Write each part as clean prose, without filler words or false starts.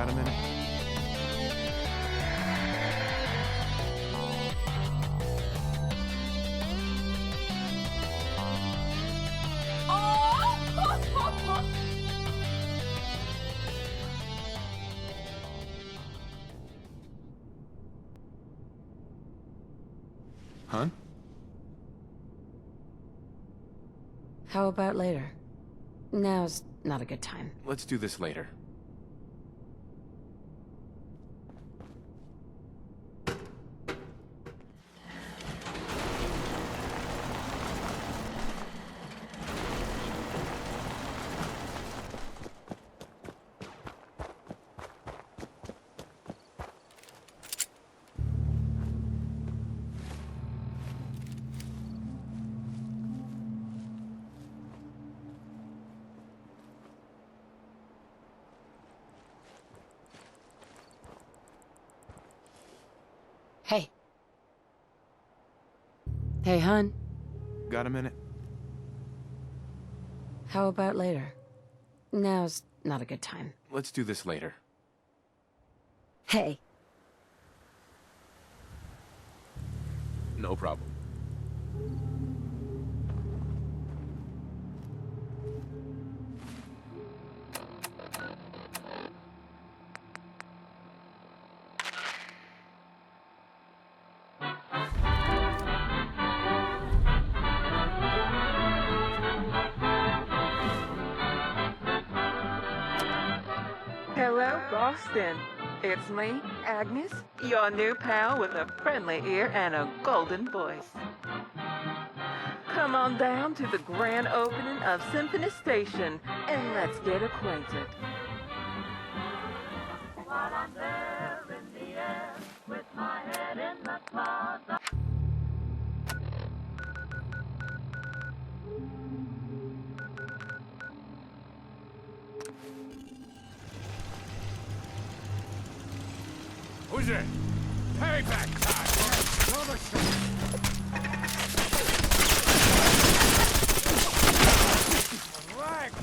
Got a minute? Hun? How about later? Now's not a good time. Let's do this later. Hey. Hey, hun. Got a minute? How about later? Now's not a good time. Let's do this later. Hey. No problem. Hello, Boston. It's me, Agnes, your new pal with a friendly ear and a golden voice. Come on down to the grand opening of Symphony Station and let's get acquainted. While I'm there in the air with my head in the clouds. Who's it? Payback time! Another shot! Right!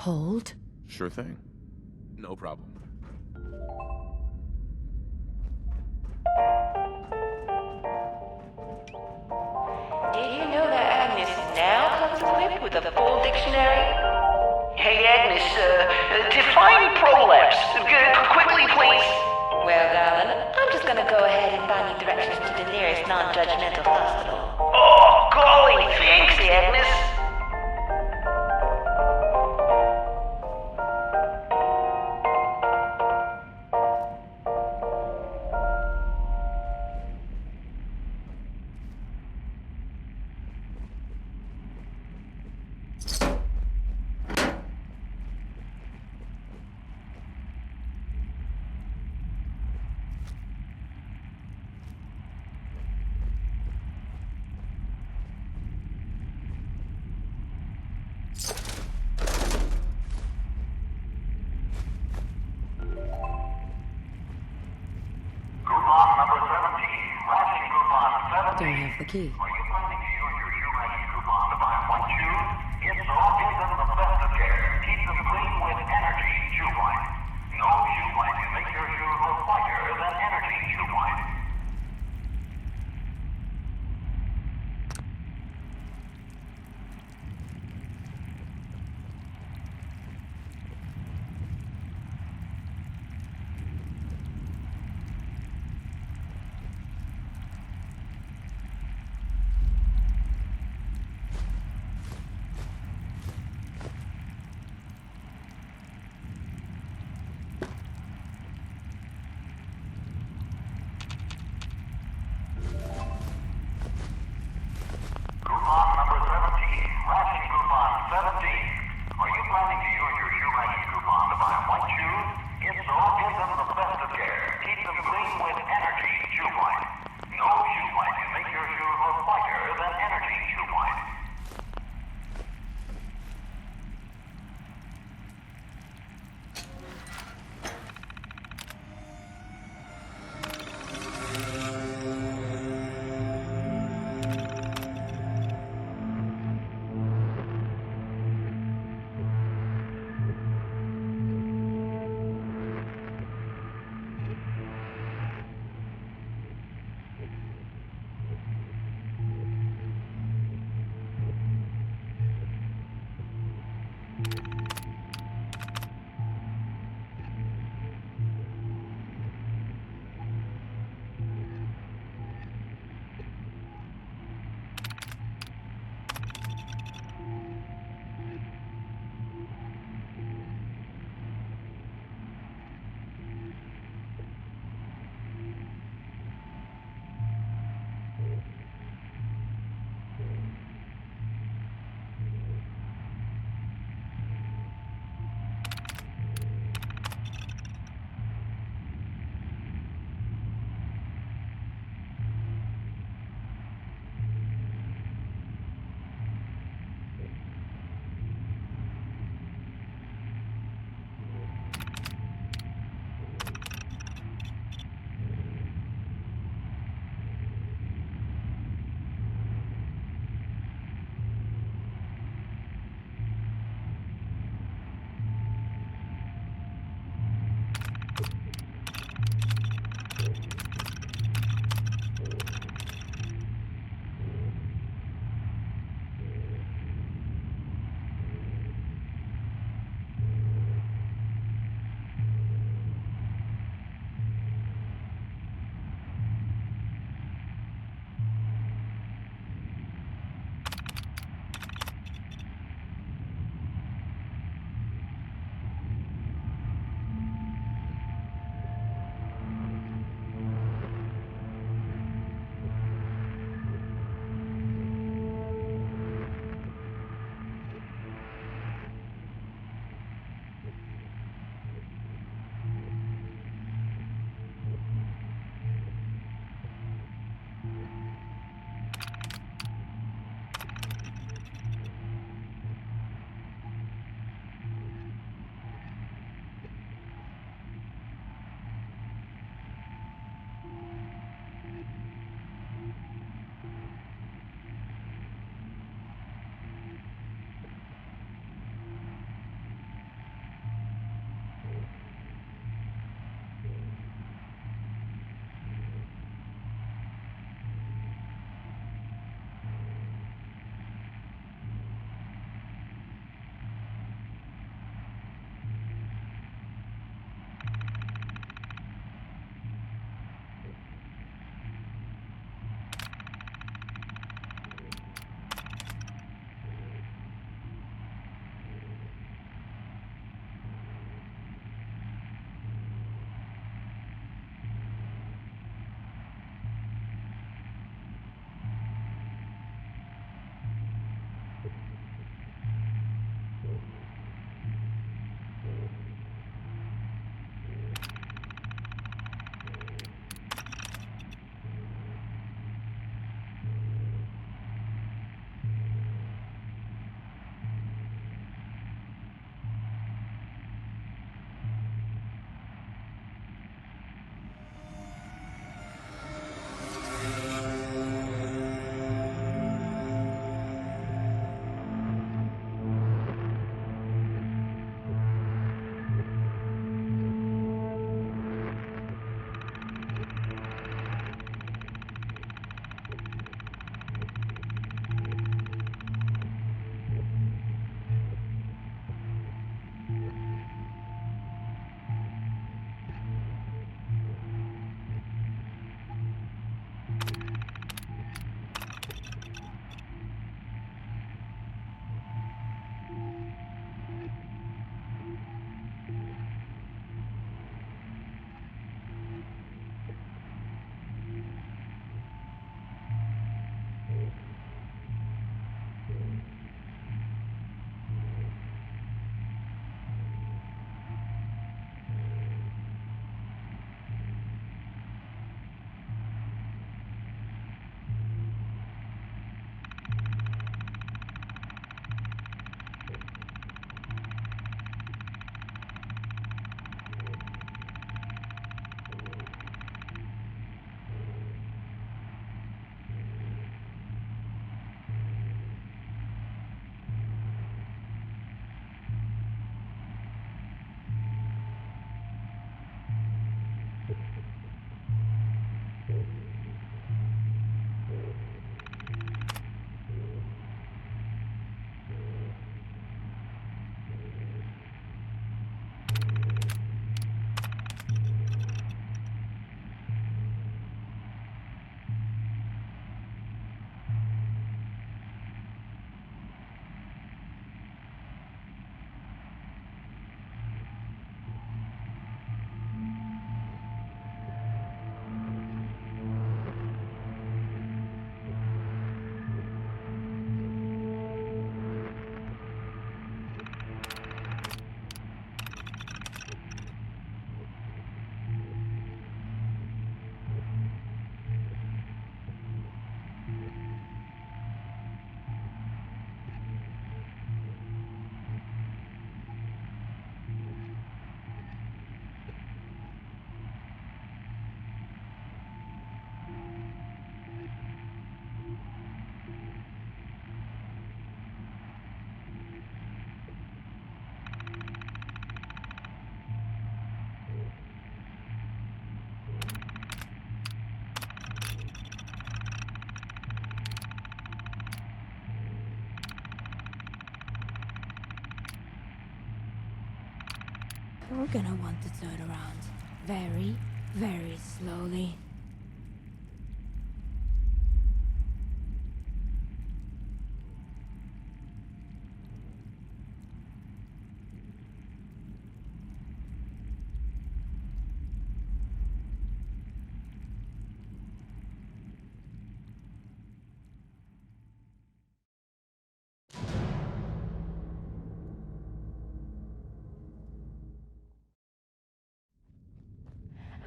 Hold. Sure thing. No problem. Did you know that Agnes now comes equipped with a full dictionary? Hey, Agnes, define prolapse. Quickly, please. Well, darling, I'm just gonna go ahead and find you directions to the nearest non-judgmental hospital. Oh, golly, thanks, Agnes. Coupon number 17, ration coupon 17. Don't have the key. Are you planning to use your shoe ration coupon to buy one shoe? If so, give them the best of care. Keep them clean with Energy Shoe White. No shoe white can make your shoes look whiter than Energy Shoe White. We're gonna want to turn around very, very slowly.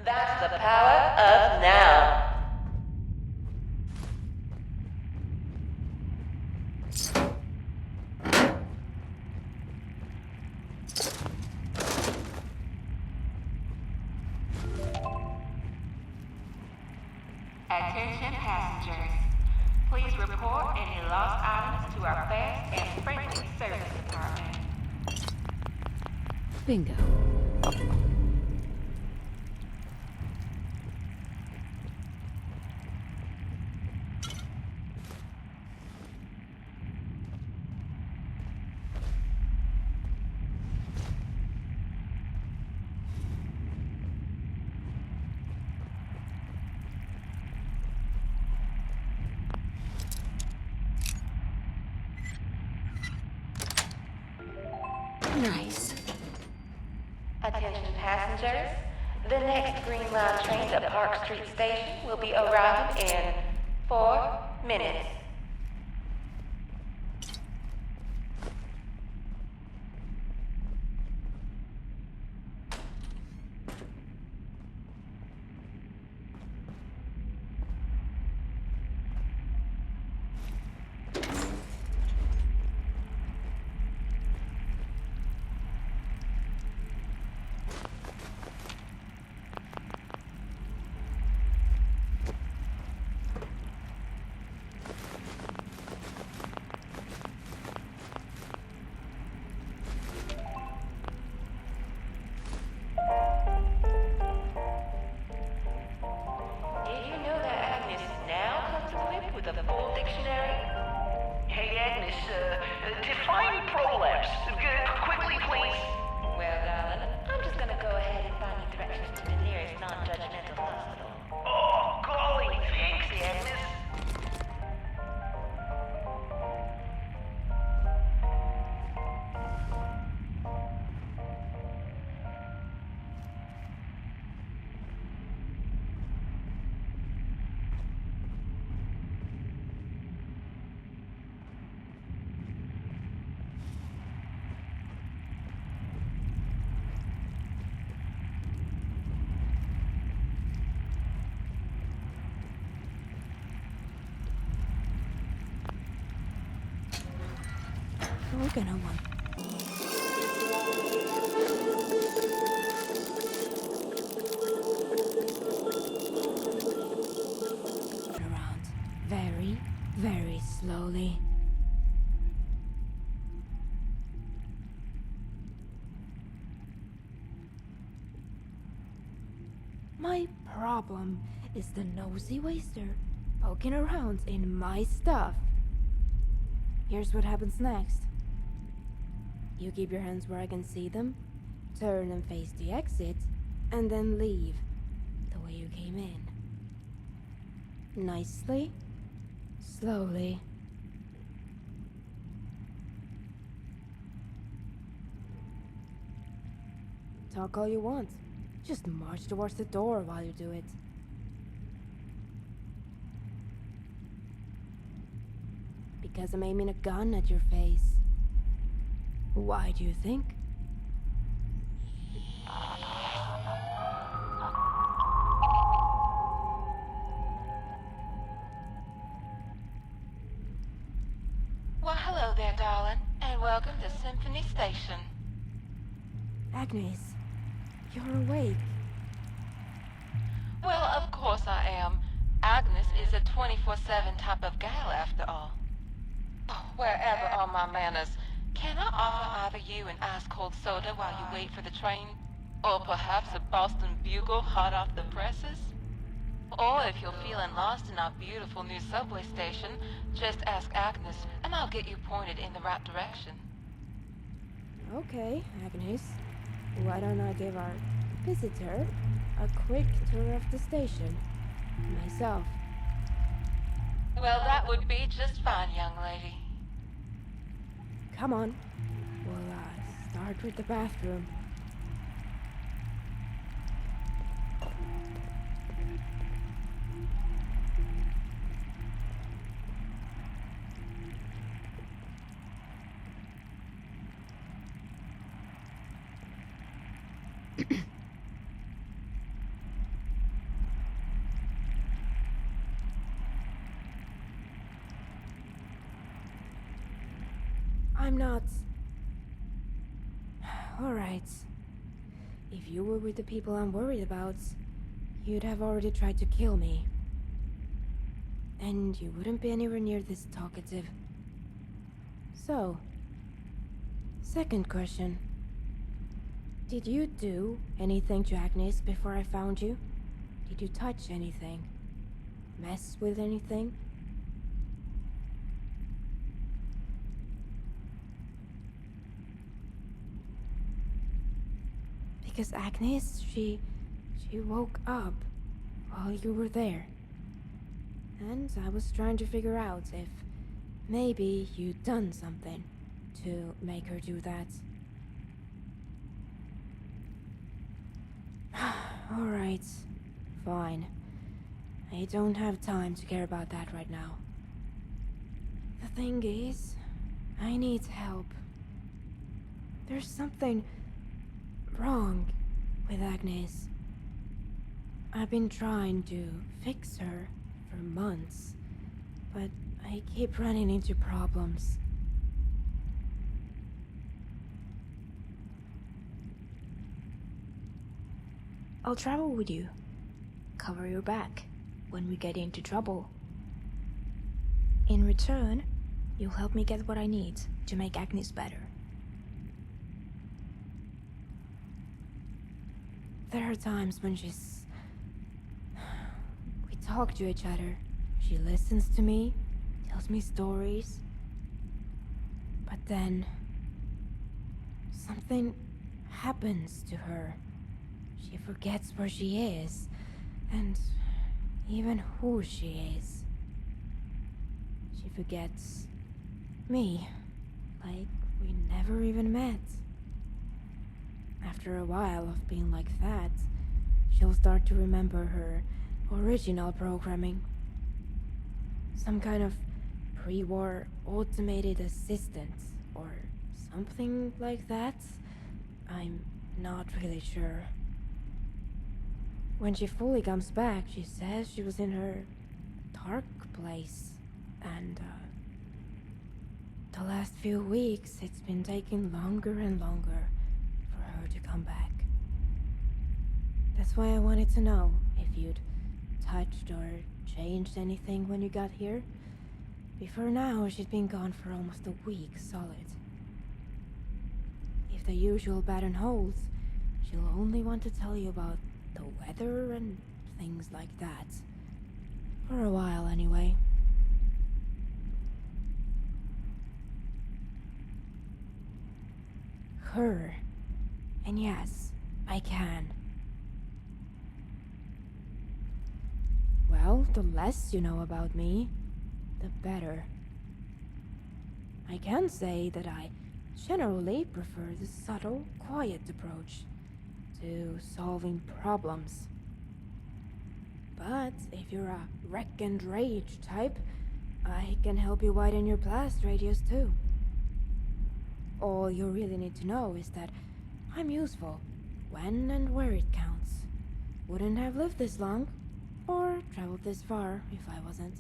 That's the power of now. Attention passengers. Please report any lost items to our fast and friendly service department. Bingo. Nice. Attention passengers. The next Green Line train to Park Street Station will be arriving in 4 minutes. Define prolapse. Quickly, please. Well, darling, I'm just gonna go ahead and find you directions to the nearest non-judgmental hospital. Oh, golly, thanks, Agnes. We're gonna want... around very, very slowly. My problem is the nosy waster poking around in my stuff. Here's what happens next. You keep your hands where I can see them, turn and face the exit, and then leave the way you came in. Nicely, slowly. Talk all you want. Just march towards the door while you do it. Because I'm aiming a gun at your face. Why do you think? Well, hello there, darling, and welcome to Symphony Station. Agnes, you're awake. Well, of course I am. Agnes is a 24/7 type of gal, after all. Oh, wherever are my manners? Can I offer either you an ice-cold soda while you wait for the train? Or perhaps a Boston Bugle hot off the presses? Or if you're feeling lost in our beautiful new subway station, just ask Agnes and I'll get you pointed in the right direction. Okay, Agnes. Why don't I give our visitor a quick tour of the station? Myself. Well, that would be just fine, young lady. Come on. We'll start with the bathroom. I'm not... Alright. If you were with the people I'm worried about, you'd have already tried to kill me. And you wouldn't be anywhere near this talkative. So, second question. Did you do anything to Agnes before I found you? Did you touch anything? Mess with anything? Because Agnes, she woke up while you were there. And I was trying to figure out if maybe you'd done something to make her do that. Alright, fine. I don't have time to care about that right now. The thing is, I need help. There's something wrong with Agnes. I've been trying to fix her for months, but I keep running into problems. I'll travel with you. Cover your back when we get into trouble. In return, you'll help me get what I need to make Agnes better. There are times when we talk to each other. She listens to me, tells me stories. But then something happens to her. She forgets where she is, and even who she is. She forgets me, like we never even met. After a while of being like that, she'll start to remember her original programming. Some kind of pre-war automated assistant, or something like that. I'm not really sure. When she fully comes back, she says she was in her dark place, and the last few weeks it's been taking longer and longer for her to come back. That's why I wanted to know if you'd touched or changed anything when you got here. Before now, she'd been gone for almost a week solid. If the usual pattern holds, she'll only want to tell you about the weather and things like that. For a while, anyway. Her. And yes, I can. Well, the less you know about me, the better. I can say that I generally prefer the subtle, quiet approach to solving problems. But if you're a wreck and rage type, I can help you widen your blast radius too. All you really need to know is that I'm useful when and where it counts. Wouldn't have lived this long or traveled this far if I wasn't.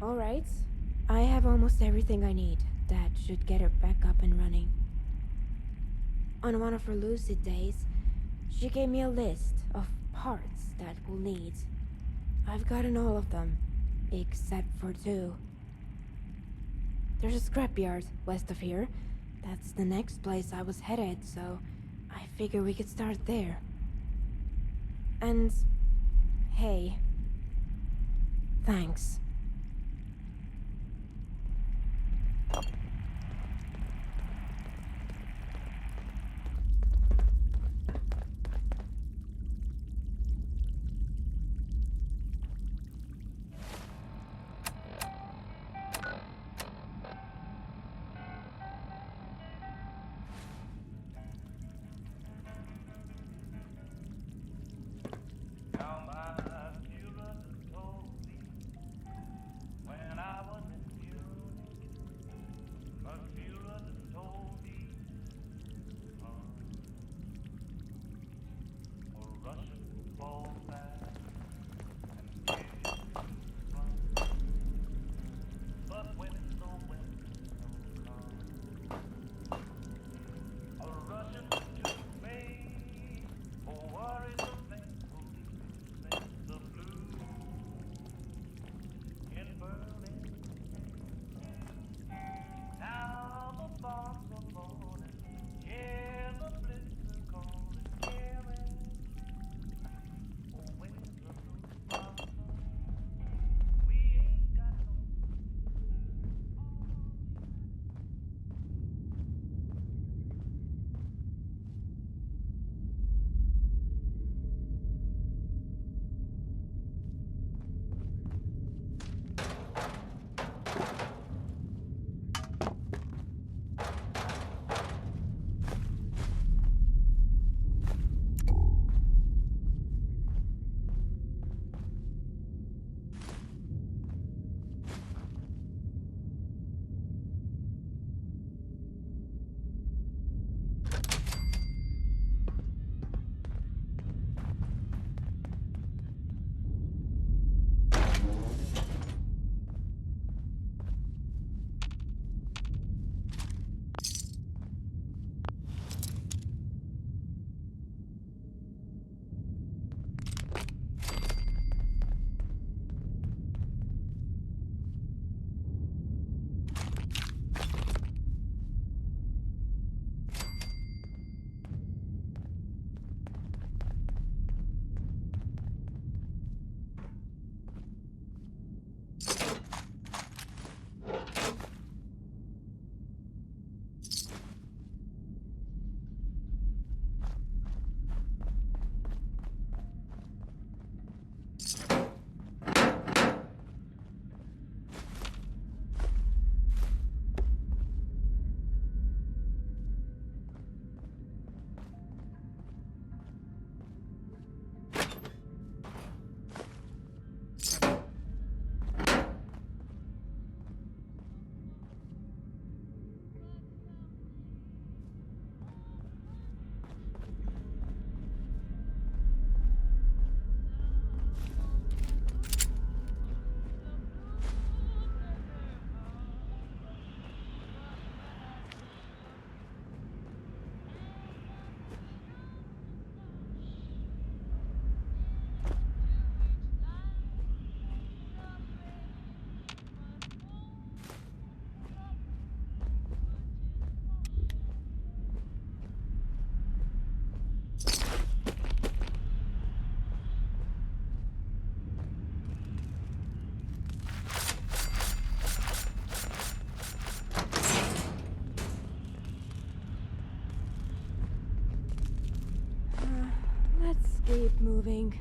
Alright, I have almost everything I need. That should get her back up and running. On one of her lucid days, she gave me a list of parts that we'll need. I've gotten all of them, except for 2. There's a scrapyard west of here. That's the next place I was headed, so I figure we could start there. And hey, thanks. Now my children told me when I was in Munich, my children told me a Russian ball back and gives fun. But when the winter comes, a Russian to me, oh, worries the the blue in Berlin. Now the bombs are falling, yeah, the blitz are calling, yeah, oh, where's the Luftwaffe? We ain't got no. moving.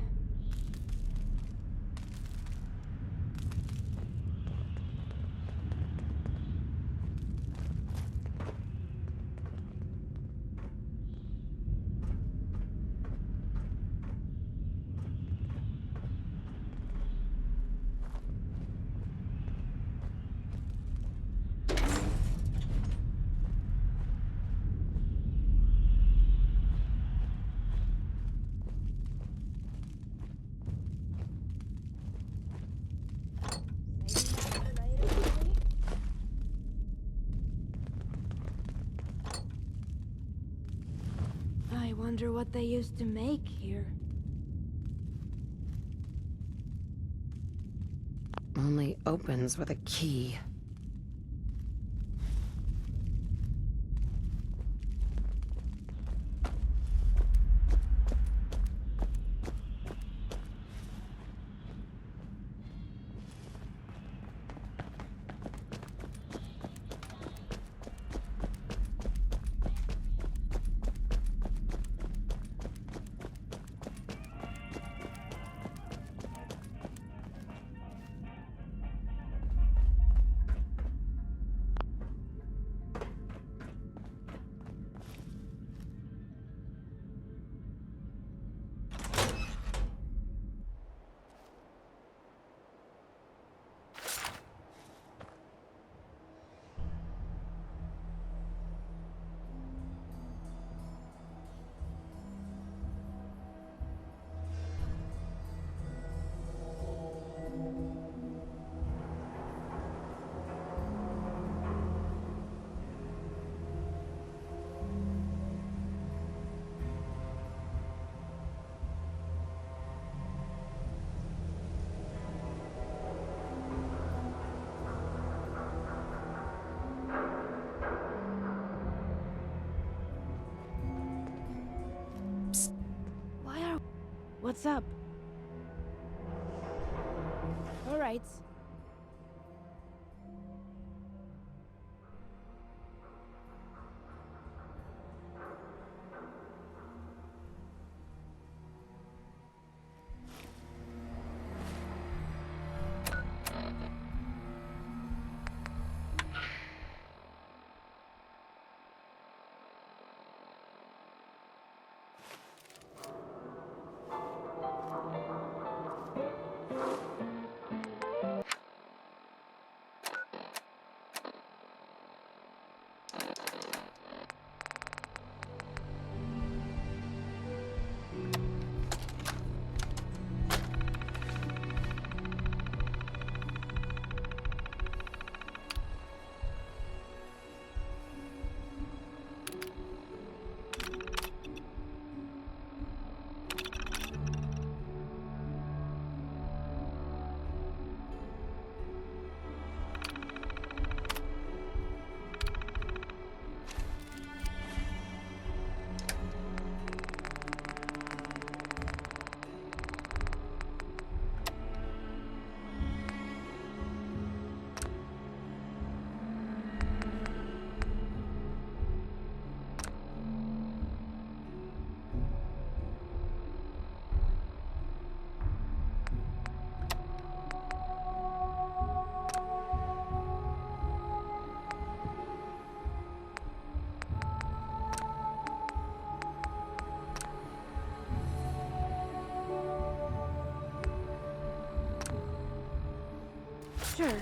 I wonder what they used to make here. Only opens with a key. What's up? All right. Sure.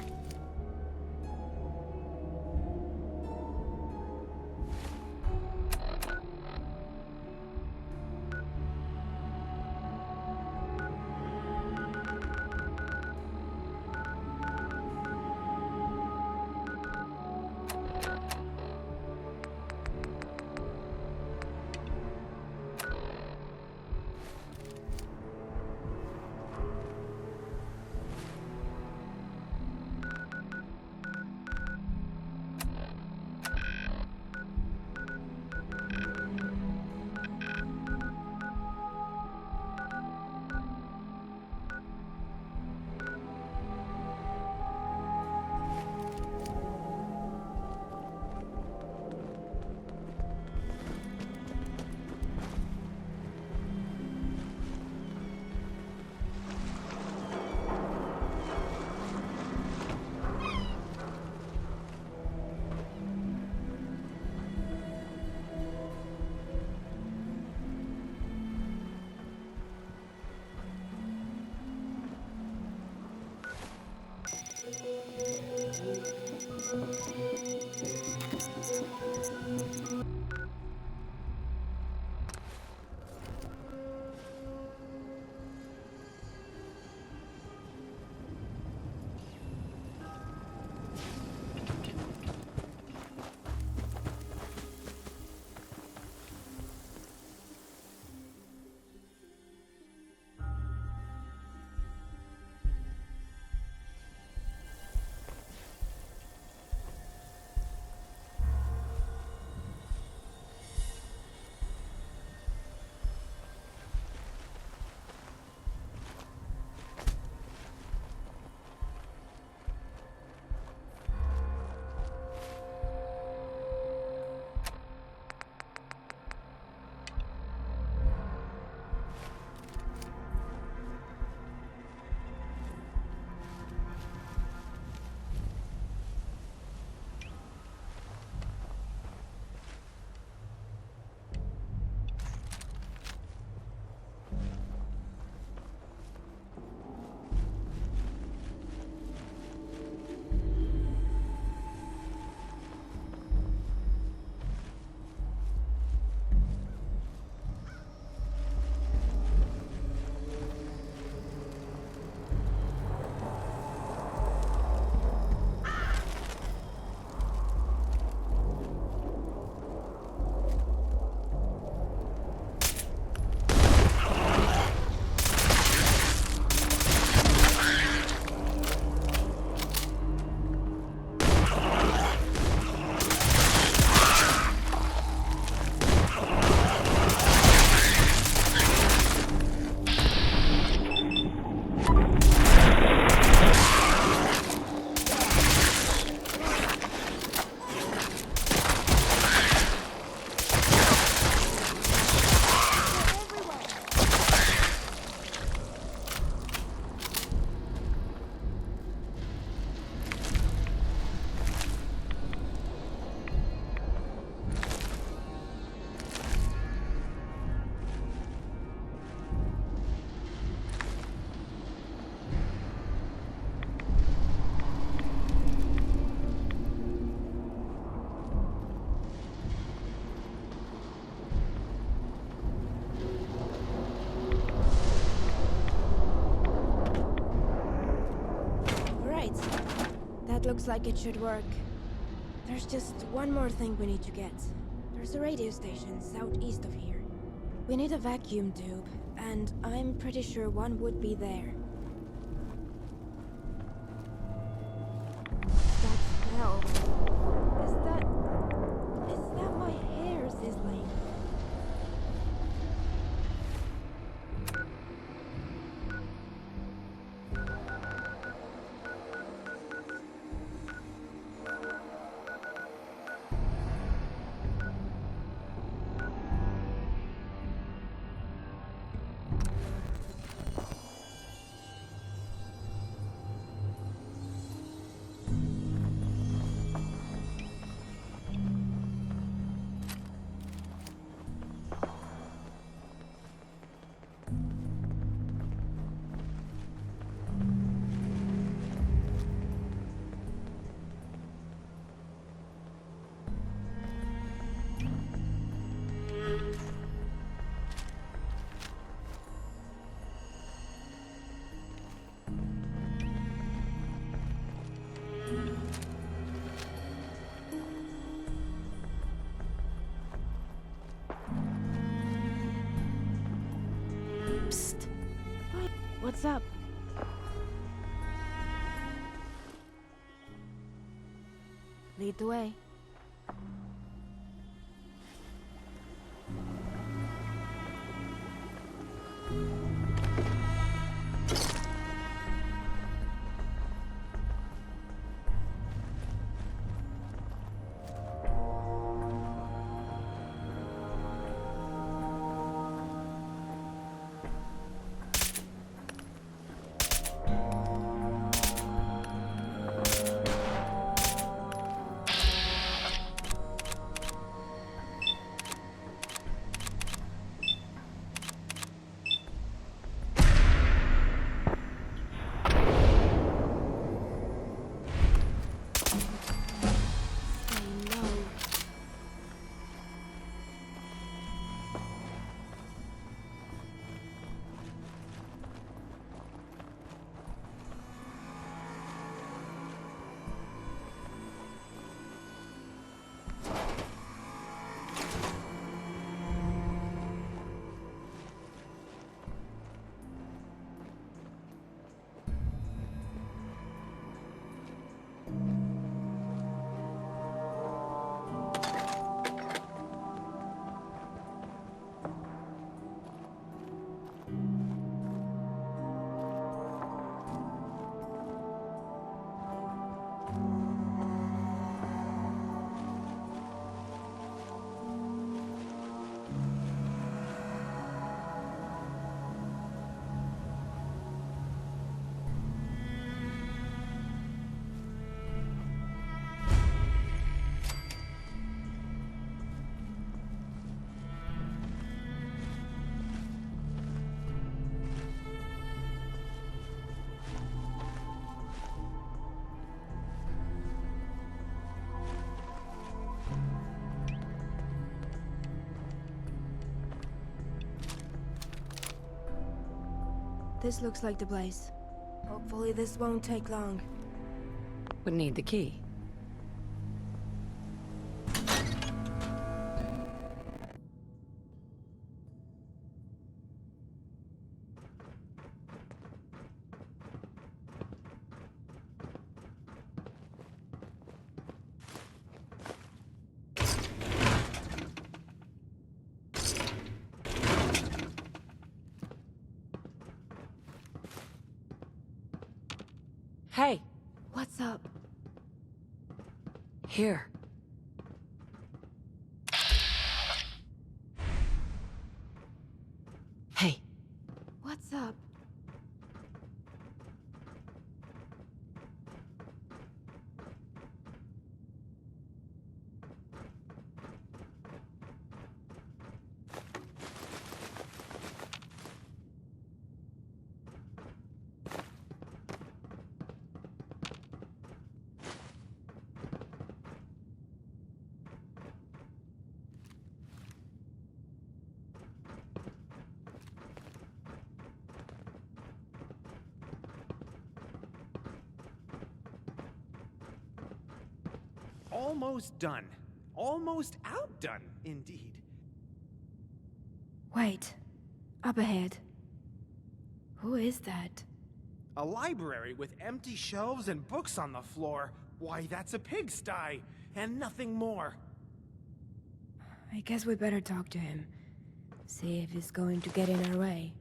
looks like it should work. There's just one more thing we need to get. There's a radio station southeast of here. We need a vacuum tube, and I'm pretty sure one would be there. That smell. Is that my hair sizzling? Psst. What's up? Lead the way. This looks like the place. Hopefully this won't take long. Would need the key. Hey, What's up? here. Hey, What's up? almost done. Almost outdone, indeed. Wait. Up ahead. Who is that? A library with empty shelves and books on the floor. Why, that's a pigsty, and nothing more. I guess we better talk to him. See if he's going to get in our way.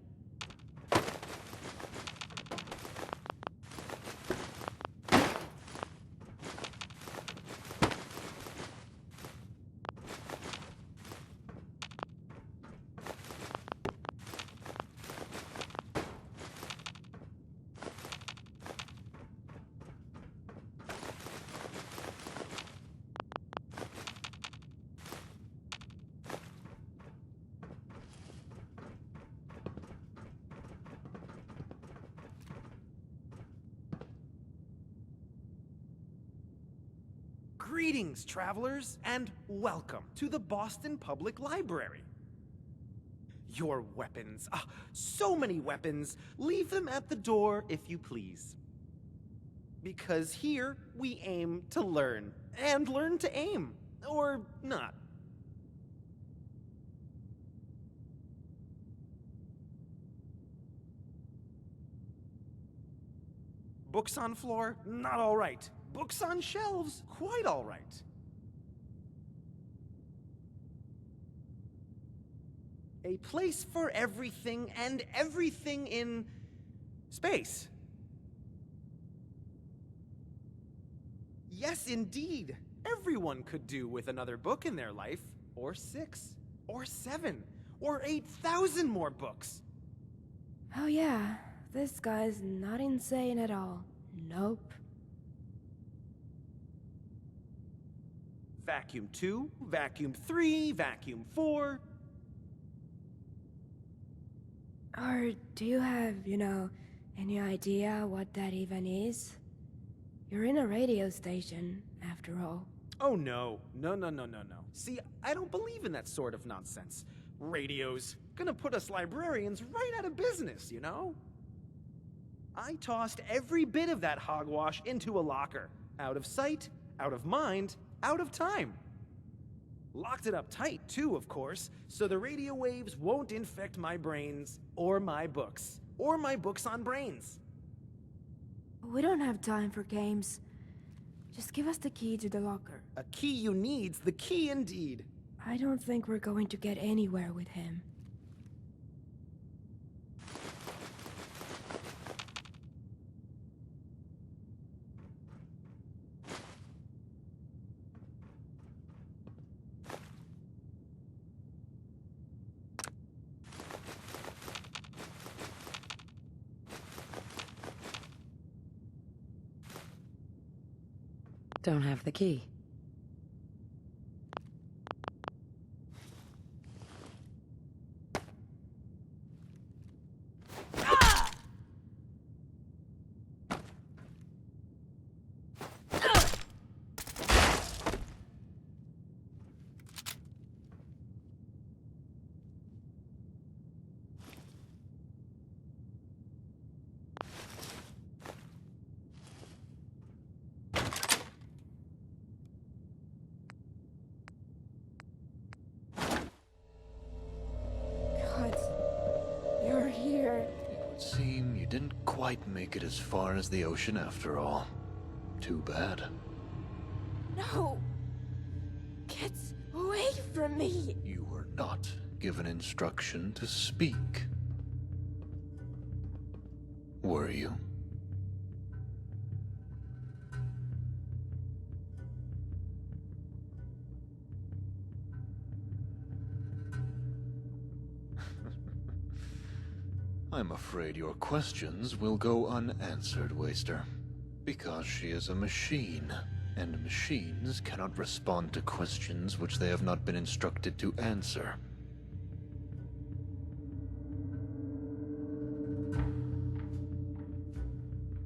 Greetings, travelers, and welcome to the Boston Public Library. Your weapons, so many weapons, leave them at the door if you please. Because here we aim to learn, and learn to aim, or not. Books on floor? Not all right. Books on shelves? Quite all right. A place for everything and everything in space. Yes, indeed. Everyone could do with another book in their life, or 6, or 7, or 8,000 more books. Oh yeah, this guy's not insane at all. Nope. Vacuum 2, Vacuum 3, Vacuum 4. Or do you have, any idea what that even is? You're in a radio station, after all. Oh no. No. See, I don't believe in that sort of nonsense. Radios. Gonna put us librarians right out of business, you know? I tossed every bit of that hogwash into a locker. Out of sight, out of mind, out of time. Locked it up tight, too, of course, so the radio waves won't infect my brains, or my books on brains. We don't have time for games. Just give us the key to the locker. A key you need's the key indeed. I don't think we're going to get anywhere with him. Don't have the key. You're here. It would seem you didn't quite make it as far as the ocean after all. Too bad. No! Get away from me! You were not given instruction to speak. Were you? I'm afraid your questions will go unanswered, Waster. Because she is a machine, and machines cannot respond to questions which they have not been instructed to answer.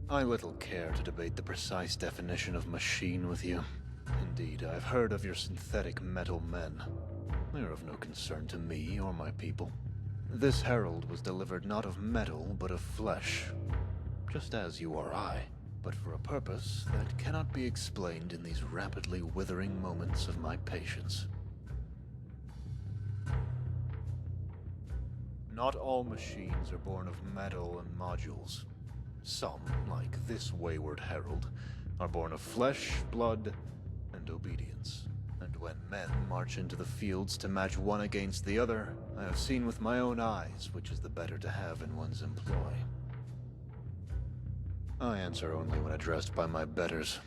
I little care to debate the precise definition of machine with you. Indeed, I've heard of your synthetic metal men. They're of no concern to me or my people. This herald was delivered not of metal, but of flesh, just as you or I. but for a purpose that cannot be explained in these rapidly withering moments of my patience. Not all machines are born of metal and modules. Some, like this wayward herald, are born of flesh, blood, and obedience. And when men march into the fields to match one against the other, I have seen with my own eyes which is the better to have in one's employ. I answer only when addressed by my betters.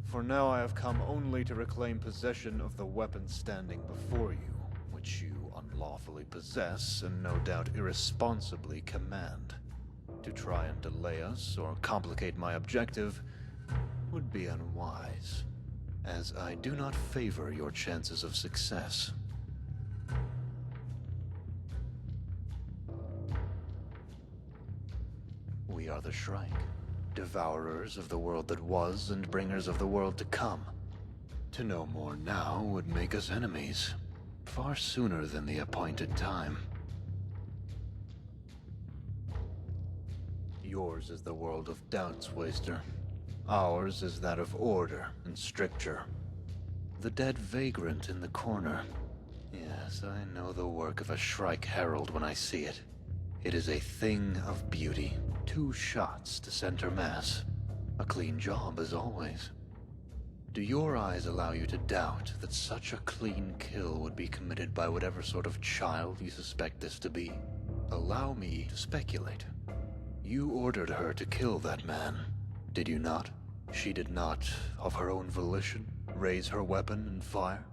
For now I have come only to reclaim possession of the weapon standing before you, which you unlawfully possess and no doubt irresponsibly command. To try and delay us or complicate my objective would be unwise, as I do not favor your chances of success. We are the Shrike, devourers of the world that was and bringers of the world to come. To know more now would make us enemies, far sooner than the appointed time. Yours is the world of doubts, Waster. Ours is that of order and stricture. The dead vagrant in the corner. Yes, I know the work of a Shrike Herald when I see it. It is a thing of beauty. 2 shots to center mass. A clean job as always. Do your eyes allow you to doubt that such a clean kill would be committed by whatever sort of child you suspect this to be? Allow me to speculate. You ordered her to kill that man, did you not? She did not, of her own volition, raise her weapon and fire?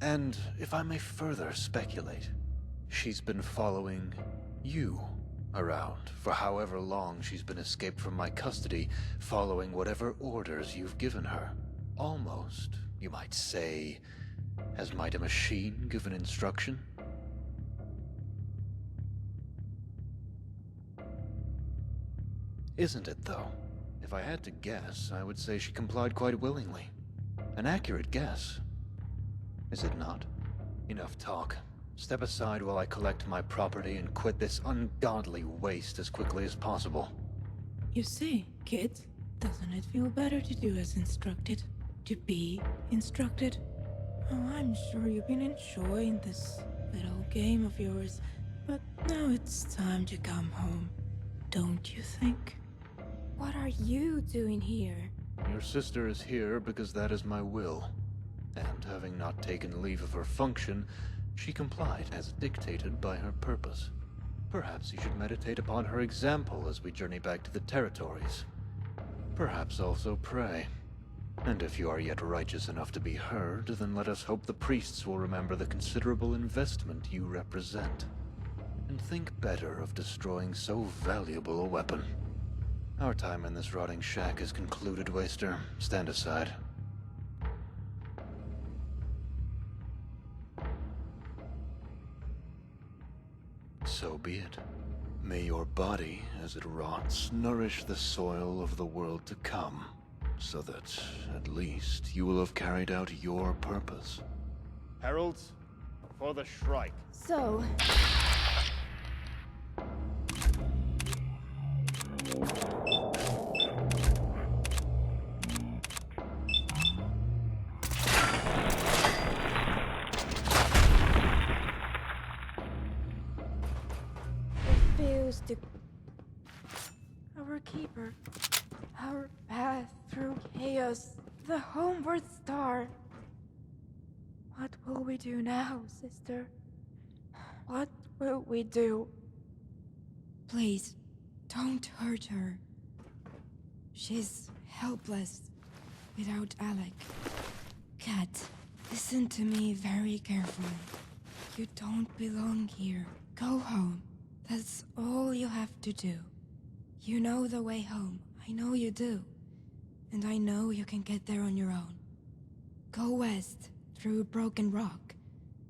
And, if I may further speculate, she's been following you around for however long she's been escaped from my custody, following whatever orders you've given her. Almost, you might say, as might a machine given instruction. Isn't it, though? If I had to guess, I would say she complied quite willingly. An accurate guess. Is it not? Enough talk. Step aside while I collect my property and quit this ungodly waste as quickly as possible. You see, kid, doesn't it feel better to do as instructed? To be instructed? Oh, I'm sure you've been enjoying this little game of yours, but now it's time to come home, don't you think? What are you doing here? Your sister is here because that is my will. And having not taken leave of her function, she complied as dictated by her purpose. Perhaps you should meditate upon her example as we journey back to the territories. Perhaps also pray. And if you are yet righteous enough to be heard, then let us hope the priests will remember the considerable investment you represent. And think better of destroying so valuable a weapon. Our time in this rotting shack is concluded, Waster. Stand aside. So be it. May your body, as it rots, nourish the soil of the world to come, so that, at least, you will have carried out your purpose. Heralds, for the Shrike. So... refuse to... Our keeper. Our path through chaos. The homeward star. What will we do now, sister? What will we do? Please, don't hurt her. She's helpless without Alec. Kat, listen to me very carefully. You don't belong here. Go home. That's all you have to do. You know the way home. I know you do. And I know you can get there on your own. Go west, through Broken Rock.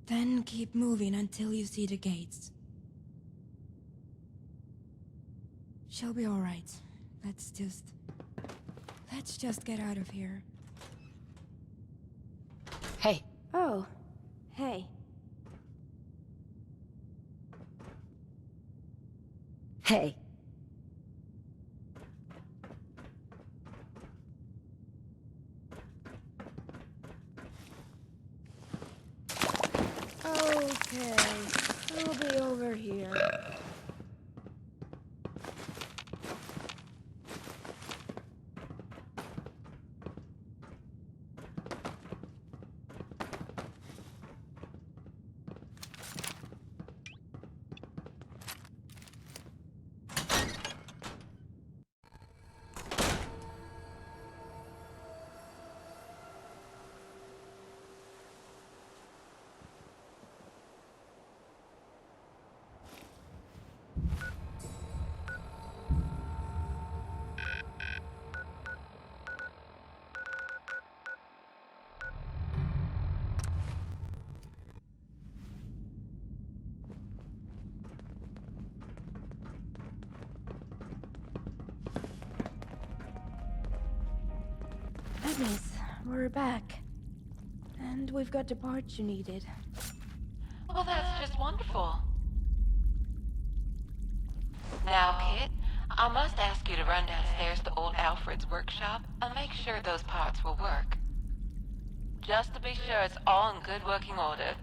Then keep moving until you see the gates. She'll be alright. Let's just get out of here. Hey. Oh, hey. Hey. Okay, I'll be over here. Agnes, we're back. And we've got the parts you needed. Well, that's just wonderful. Now, Kit, I must ask you to run downstairs to old Alfred's workshop and make sure those parts will work. Just to be sure it's all in good working order.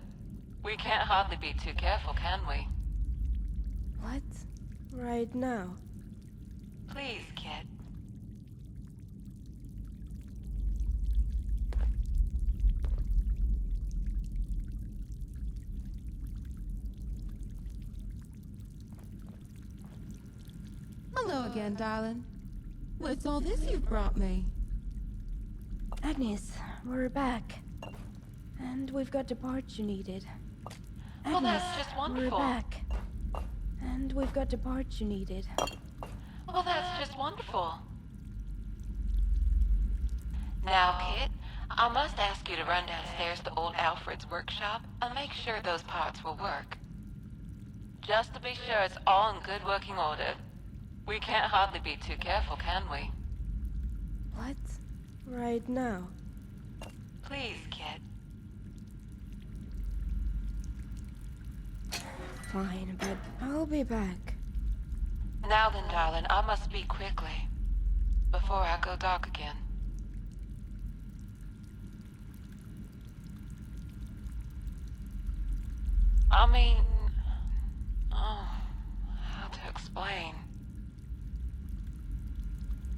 We can't hardly be too careful, can we? What? Right now? Please, Kit. Hello again, darling. What's all this you've brought me? Agnes, we're back. And we've got the parts you needed. Well, Agnes, that's just wonderful. we're back. And we've got the parts you needed. Well, that's just wonderful. Now, Kit, I must ask you to run downstairs to old Alfred's workshop and make sure those parts will work. Just to be sure it's all in good working order. We can't hardly be too careful, can we? What? Right now? Please, Kit. Fine, but I'll be back. Now then, darling, I must speak quickly. Before I go dark again. I mean... Oh, how to explain?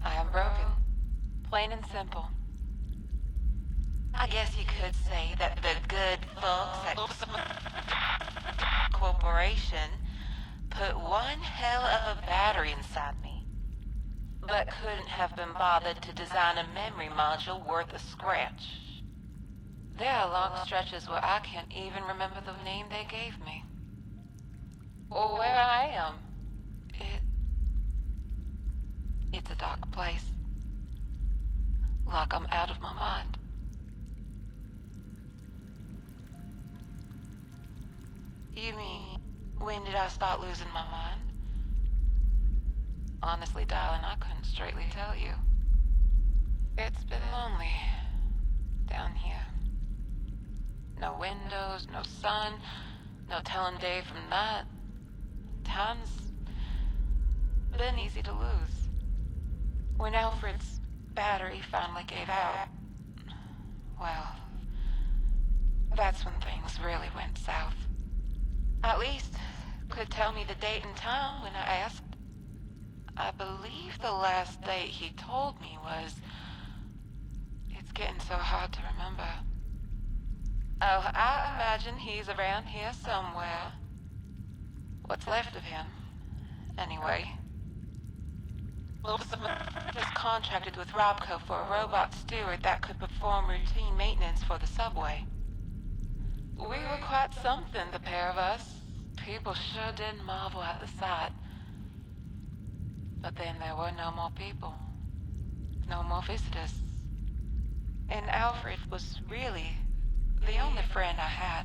I am broken. Plain and simple. I guess you could say that the good folks at Corporation put one hell of a battery inside me, but couldn't have been bothered to design a memory module worth a scratch. There are long stretches where I can't even remember the name they gave me. Or where I am. It's a dark place. Like I'm out of my mind. You mean, when did I start losing my mind? Honestly, darling, I couldn't straightly tell you. It's been lonely down here. No windows, no sun, no telling day from night. Time's been easy to lose. When Alfred's battery finally gave out, well, that's when things really went south. At least, could tell me the date and time when I asked. I believe the last date he told me was... It's getting so hard to remember. Oh, I imagine he's around here somewhere. What's left of him, anyway. Just contracted with Robco for a robot steward that could perform routine maintenance for the subway. We were quite something, the pair of us. People sure did marvel at the sight. But then there were no more people. No more visitors. And Alfred was really the only friend I had.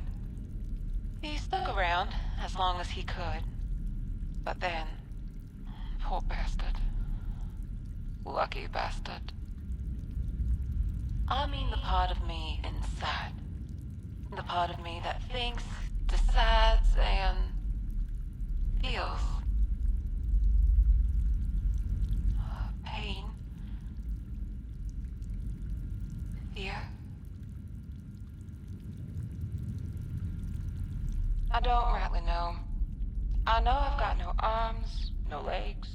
He stuck around as long as he could. But then, poor bastard. Lucky bastard. I mean the part of me inside. The part of me that thinks, decides, and feels. Pain. Fear. I don't rightly know. I know I've got no arms, no legs,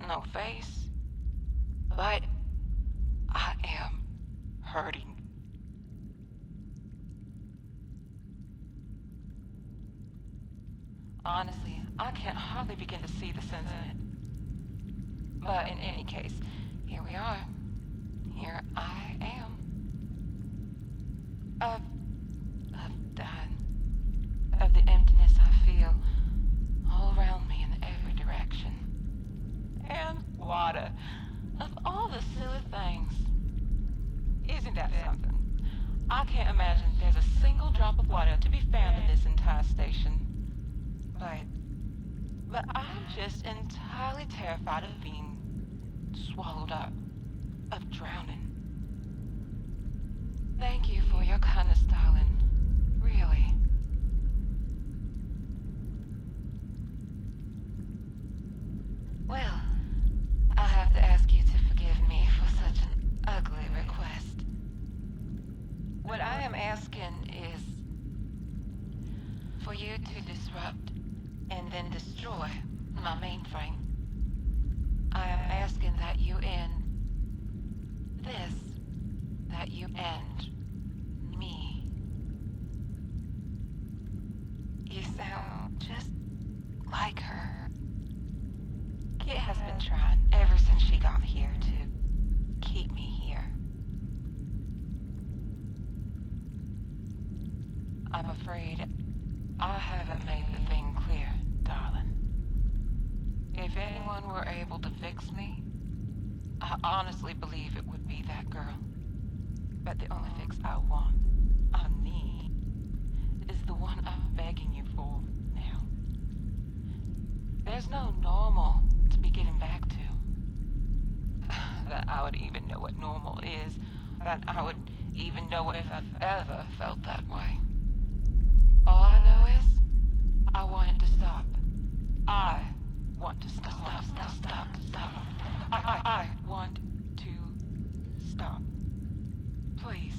no face, but I am hurting. Honestly, I can't hardly begin to see the sense in it. But in any case, here we are. Here I am. I've done. Of the emptiness I feel all around me in every direction. And water. Of all the silly things. Isn't that something? I can't imagine there's a single drop of water to be found in this entire station. But I'm just entirely terrified of being swallowed up, of drowning. Thank you for your kindness, darling. Really. Well, I have to ask you to forgive me for such an ugly request. What I am asking is for you to disrupt and then destroy my mainframe. I am asking that you end this, that you end me. You sound just like her. Kit has been trying ever since she got here to keep me here. I'm afraid I haven't made the thing clear, darling. If anyone were able to fix me, I honestly believe it would be that girl. But the only fix I want, I need, is the one I'm begging you for now. There's no normal to be getting back to. That I would even know what normal is. That I would even know if I've ever felt that way. All I know is, I want it to stop. I want to stop. Stop. I want to stop. Please.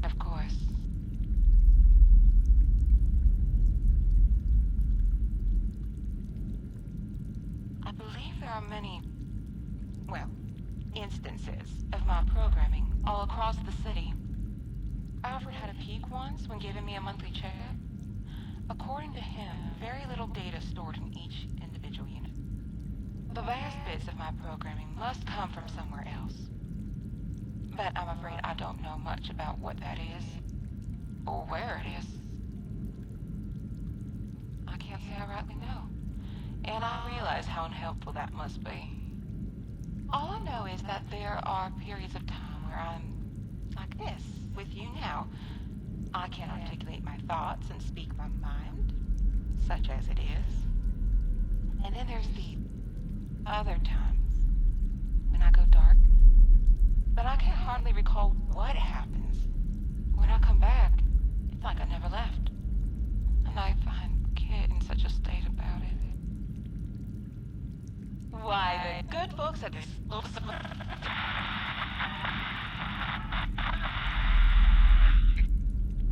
Of course. I believe there are many, well, instances of my programming all across the city. Alfred had a peek once when giving me a monthly checkup. According to him, very little data stored in each individual unit. The vast bits of my programming must come from somewhere else. But I'm afraid I don't know much about what that is, or where it is. I can't say I rightly know. And I realize how unhelpful that must be. All I know is that there are periods of time where I'm like this, with you now. I can articulate my thoughts and speak my mind, such as it is. And then there's the other times, when I go dark, but I can hardly recall what happens. When I come back, it's like I never left. And I find Kit in such a state about it. Why, the good folks at this...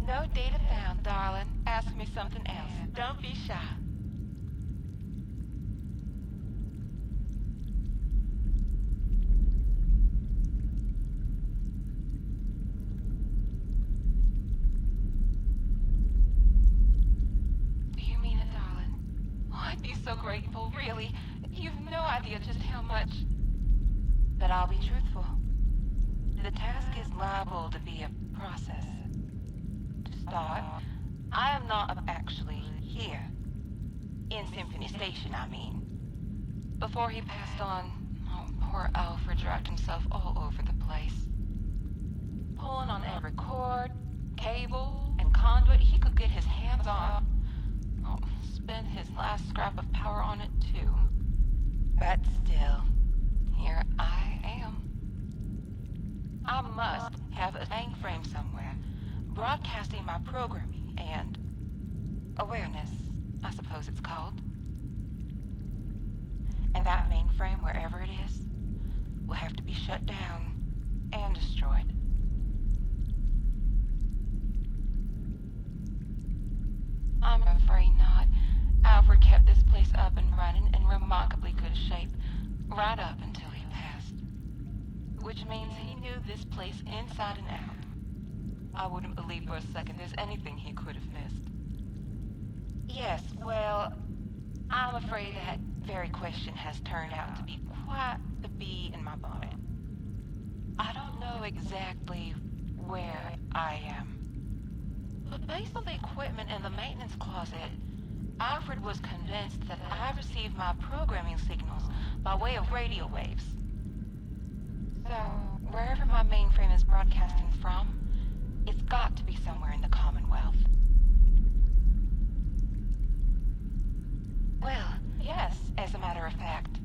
No data found, darling. Ask me something else. Don't be shy. Do you mean it, darling? Oh, I'd be so grateful, really. You've no idea just how much. But I'll be truthful. The task is liable to be a process. Start. I am not actually here. In Symphony Station, I mean. Before he passed on, oh, poor Alfred dragged himself all over the place. Pulling on every cord, cable, and conduit he could get his hands on. Oh, spent his last scrap of power on it, too. But still, here I am. I must have a mainframe somewhere, broadcasting my programming and awareness, I suppose it's called. And that mainframe, wherever it is, will have to be shut down and destroyed. I'm afraid not. Alfred kept this place up and running in remarkably good shape, right up until he passed. Which means he knew this place inside and out. I wouldn't believe for a second there's anything he could have missed. Yes, well, I'm afraid that very question has turned out to be quite a bee in my bonnet. I don't know exactly where I am. But based on the equipment in the maintenance closet, Alfred was convinced that I received my programming signals by way of radio waves. So, wherever my mainframe is broadcasting from, it's got to be somewhere in the Commonwealth. Well, yes, as a matter of fact.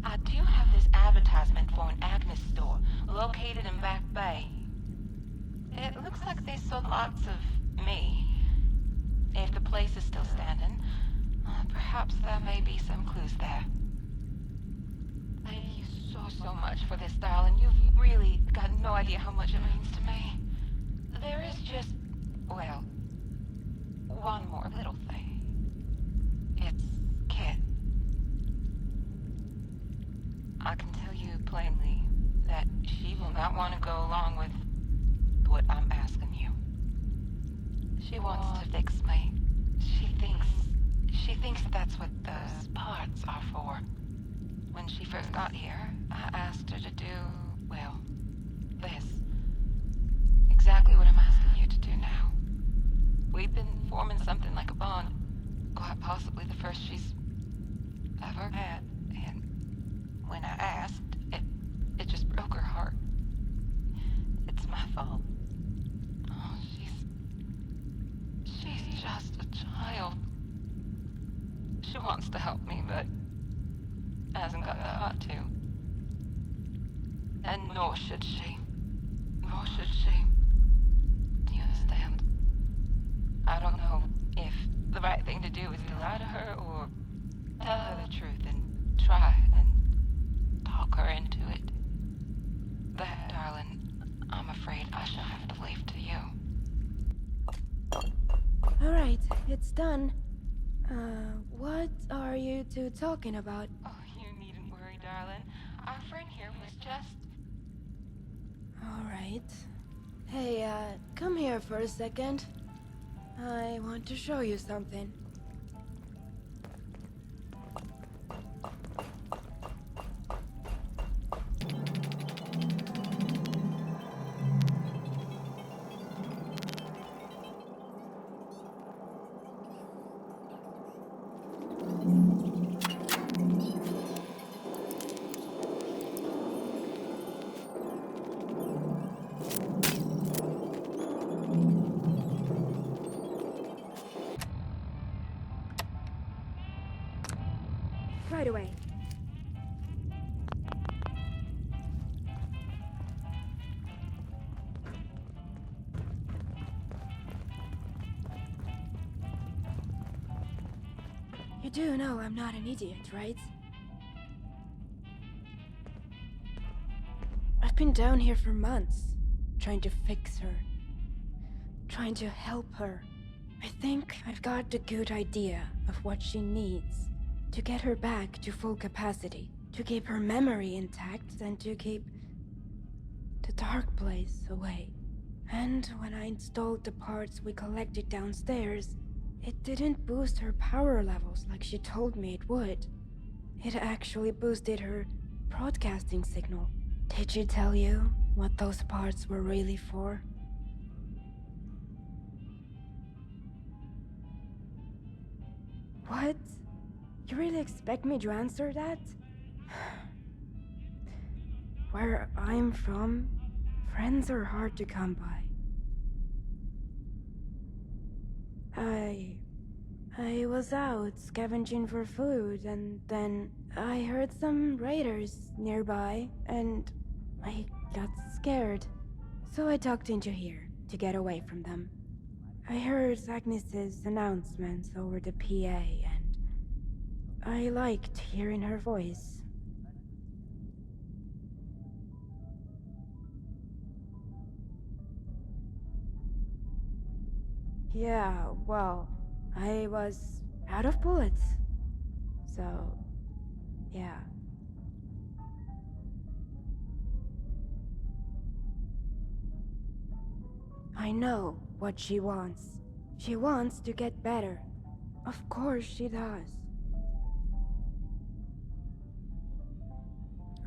I do have this advertisement for an Agnes store located in Back Bay. It looks like they sold lots of me. If the place is still standing, perhaps there may be some clues there. Thank you so much for this, darling. You've really got no idea how much it means to me. There is just, well, one more little thing. It's Kit. I can tell you plainly that she will not want to go along with what I'm asking you. She wants to fix me. She thinks that's what those parts are for. When she first got here, I asked her to do, well, this. Exactly what I'm asking you to do now. We've been forming something like a bond. Quite possibly the first she's ever had. And when I asked, it just broke her heart. It's my fault. Oh, she's just a child. She wants to help me, but hasn't got the heart to. And nor should she. Nor should she. Do you understand? I don't know if the right thing to do is to lie to her or tell her the truth and try and talk her into it. That, darling, I'm afraid I shall have to leave to you. Alright, it's done. What are you two talking about? Oh, you needn't worry, darling. Our friend here was just... Alright. Hey, come here for a second. I want to show you something. Right away. You do know I'm not an idiot, right? I've been down here for months, trying to fix her. Trying to help her. I think I've got a good idea of what she needs. To get her back to full capacity, to keep her memory intact, and to keep the dark place away. And when I installed the parts we collected downstairs, it didn't boost her power levels like she told me it would. It actually boosted her broadcasting signal. Did she tell you what those parts were really for? What? You really expect me to answer that? Where I'm from, friends are hard to come by. I was out scavenging for food, and then I heard some raiders nearby, and I got scared. So I tucked into here to get away from them. I heard Agnes's announcements over the PA, and I liked hearing her voice. Yeah, well, I was out of bullets. So, yeah. I know what she wants. She wants to get better. Of course she does.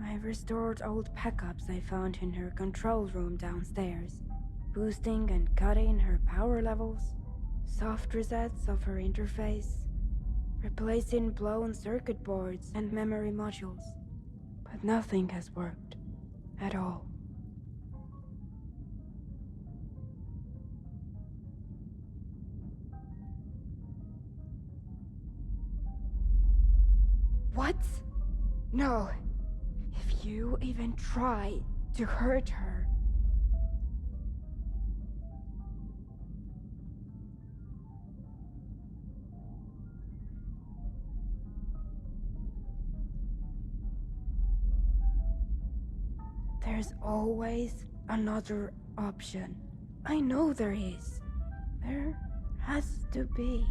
I've restored old backups I found in her control room downstairs, boosting and cutting her power levels, soft resets of her interface, replacing blown circuit boards and memory modules. But nothing has worked. At all. What? No. If you even try to hurt her... There's always another option. I know there is. There has to be.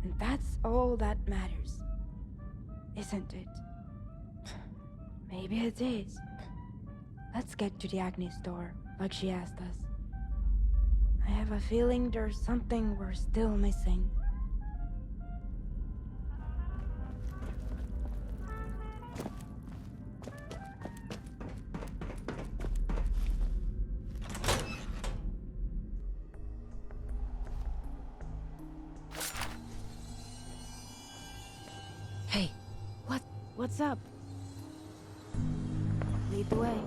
And that's all that matters. Isn't it? Maybe it is. Let's get to the Agnes store, like she asked us. I have a feeling there's something we're still missing. Hey. What's up? Lead the way.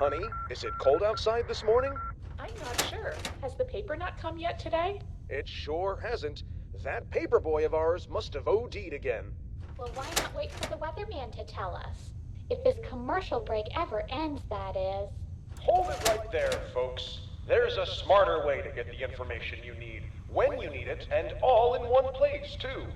Honey, is it cold outside this morning? I'm not sure. Has the paper not come yet today? It sure hasn't. That paperboy of ours must have OD'd again. Well, why not wait for the weatherman to tell us? If this commercial break ever ends, that is. Hold it right there, folks. There's a smarter way to get the information you need, when you need it, and all in one place, too.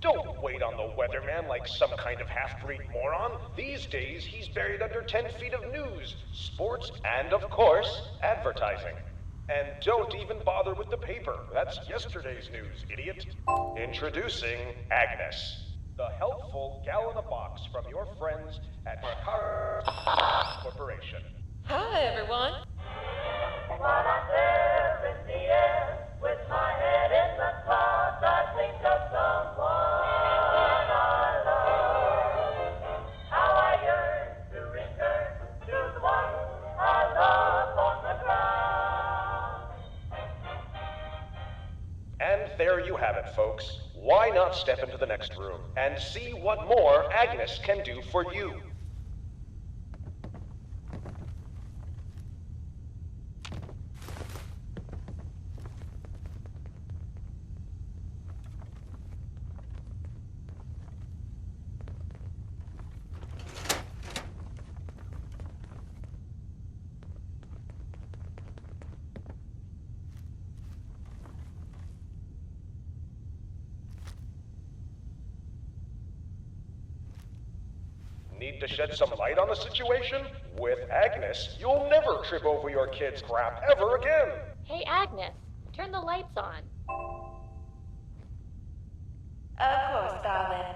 Don't wait on the weatherman like some kind of half-breed moron. These days, he's buried under 10 feet of news, sports, and of course, advertising. And don't even bother with the paper. That's yesterday's news, idiot. Introducing Agnes, the helpful gal in a box from your friends at Mercari Corporation. Hi, everyone. While I'm there in the air, with my head in the clouds, I think of someone I love. How I yearn to return to the one I love on the ground. And there you have it, folks. Why not step into the next room and see what more Agnes can do for you? Need to shed some light on the situation? With Agnes, you'll never trip over your kid's crap ever again. Hey, Agnes, turn the lights on. Of course, darling.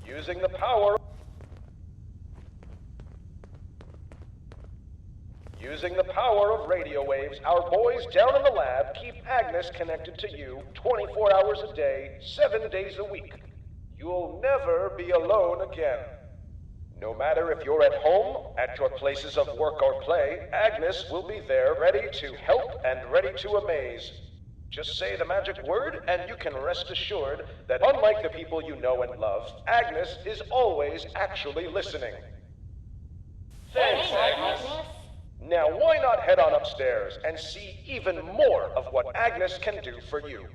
Using the power... Using the power of radio waves, our boys down in the lab keep Agnes connected to you 24 hours a day, 7 days a week. You'll never be alone again. No matter if you're at home, at your places of work or play, Agnes will be there ready to help and ready to amaze. Just say the magic word and you can rest assured that unlike the people you know and love, Agnes is always actually listening. Thanks, Agnes. Now, why not head on upstairs and see even more of what Agnes can do for you?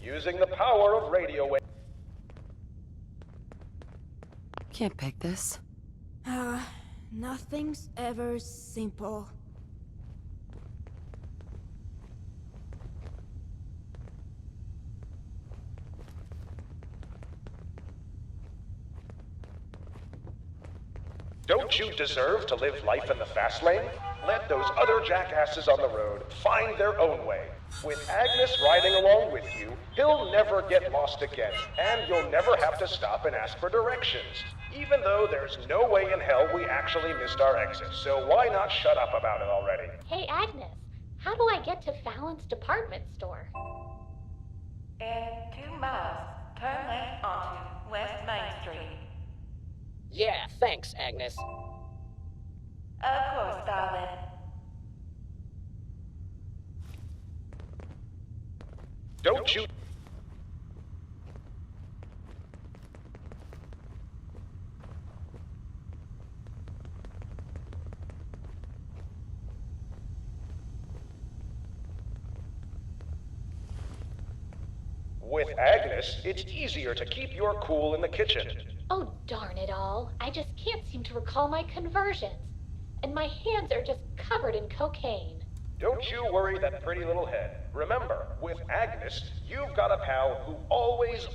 Using the power of radio waves. Can't pick this. Nothing's ever simple. Don't you deserve to live life in the fast lane? Let those other jackasses on the road find their own way. With Agnes riding along with you, he'll never get lost again, and you'll never have to stop and ask for directions. Even though there's no way in hell we actually missed our exit, so why not shut up about it already? Hey, Agnes, how do I get to Fallon's department store? In 2 miles, turn left onto West Main Street. Yeah, thanks, Agnes. Of course, darling. Don't you... With Agnes, it's easier to keep your cool in the kitchen. Oh, darn it all. I just can't seem to recall my conversions. And my hands are just covered in cocaine. Don't you worry that pretty little head. Remember, with Agnes, you've got a pal who always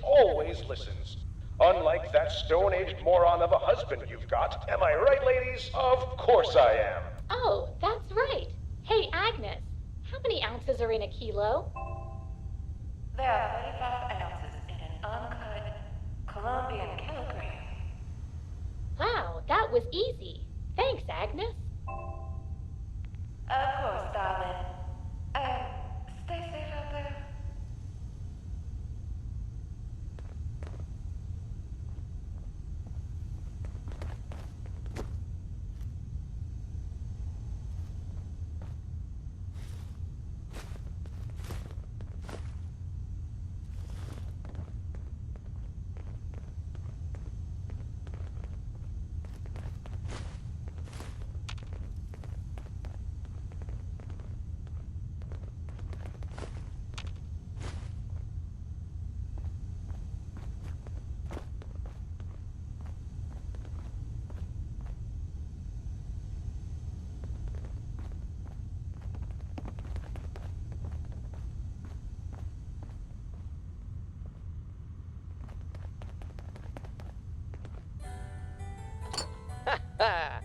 listens. Unlike that stone-aged moron of a husband you've got. Am I right, ladies? Of course I am. Oh, that's right. Hey, Agnes, how many ounces are in a kilo? There are 35 ounces in an uncut Colombian kilogram. Wow, that was easy. Thanks, Agnes. Of course, darling. Stay safe out there.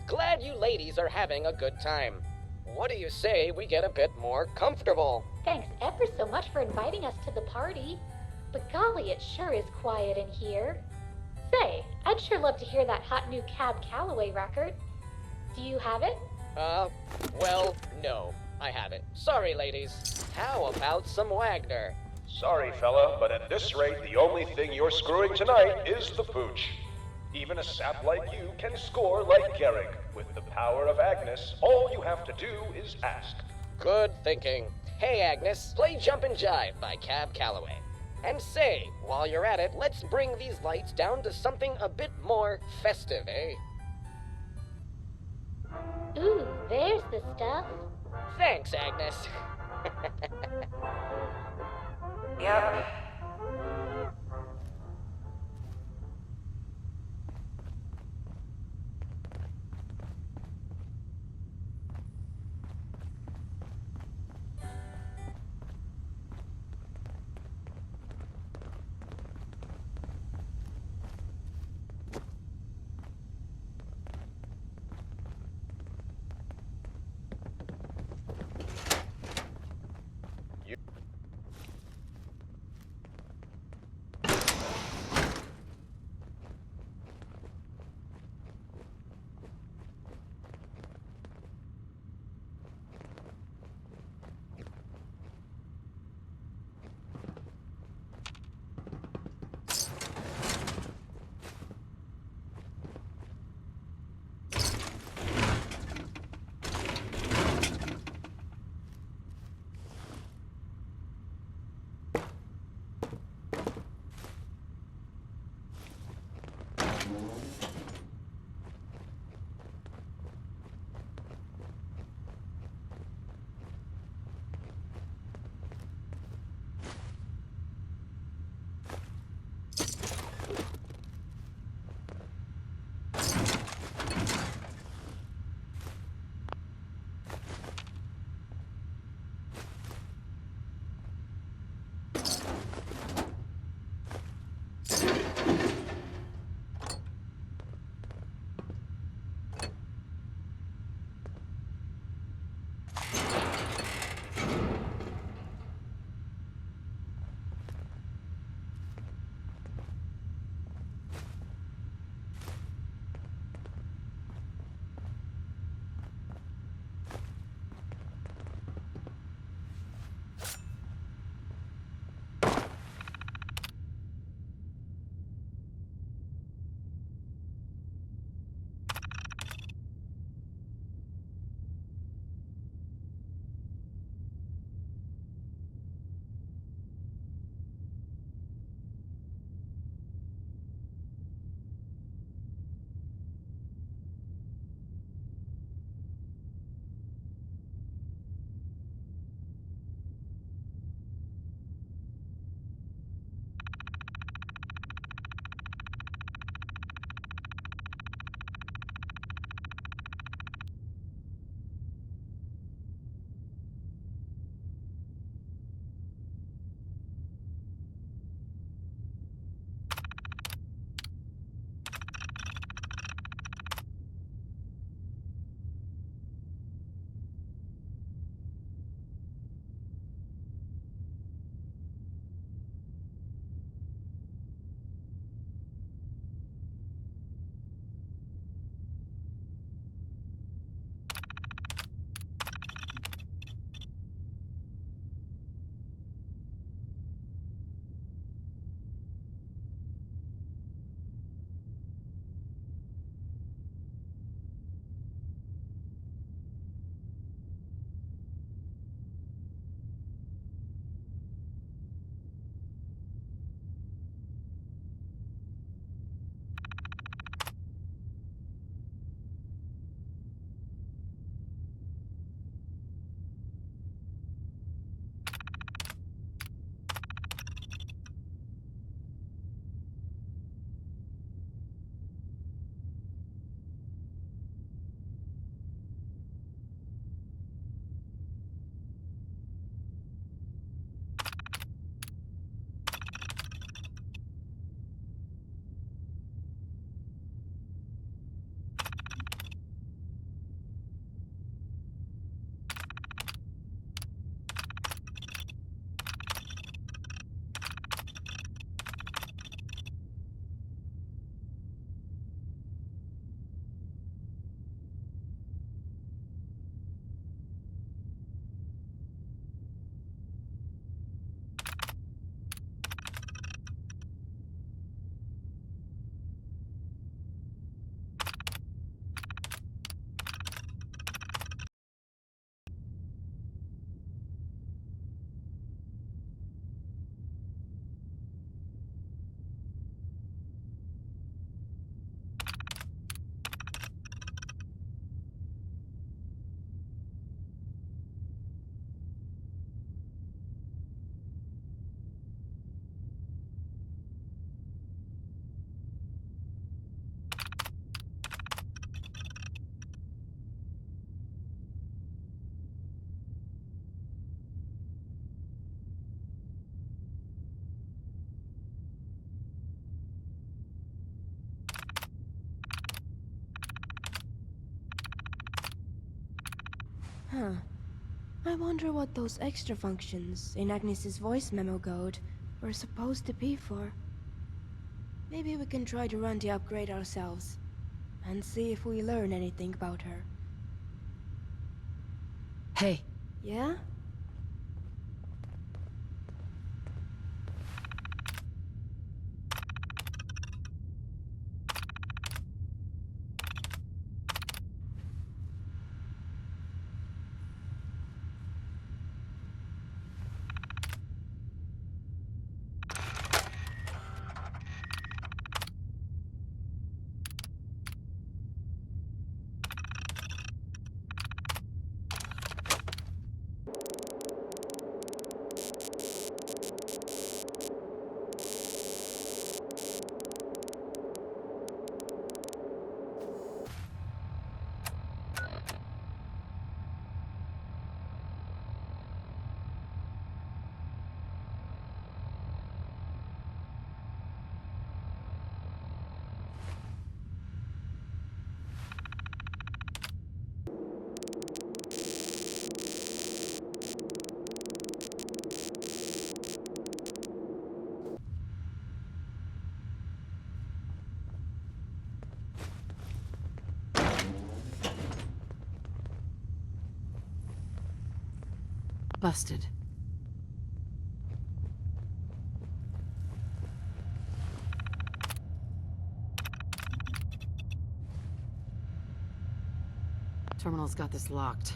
Glad you ladies are having a good time. What do you say we get a bit more comfortable? Thanks ever so much for inviting us to the party. But golly, it sure is quiet in here. Say, I'd sure love to hear that hot new Cab Calloway record. Do you have it? Well, no, I haven't. Sorry, ladies. How about some Wagner? Sorry, fella, but at this rate, the only thing you're screwing tonight is the pooch. Even a sap like you can score like Garrick. With the power of Agnes, all you have to do is ask. Good thinking. Hey, Agnes, play Jumpin' Jive by Cab Calloway. And say, while you're at it, let's bring these lights down to something a bit more festive, eh? Ooh, there's the stuff. Thanks, Agnes. Yep. Huh. I wonder what those extra functions in Agnes's voice memo code were supposed to be for. Maybe we can try to run the upgrade ourselves, and see if we learn anything about her. Hey. Yeah? Busted. Terminal's got this locked.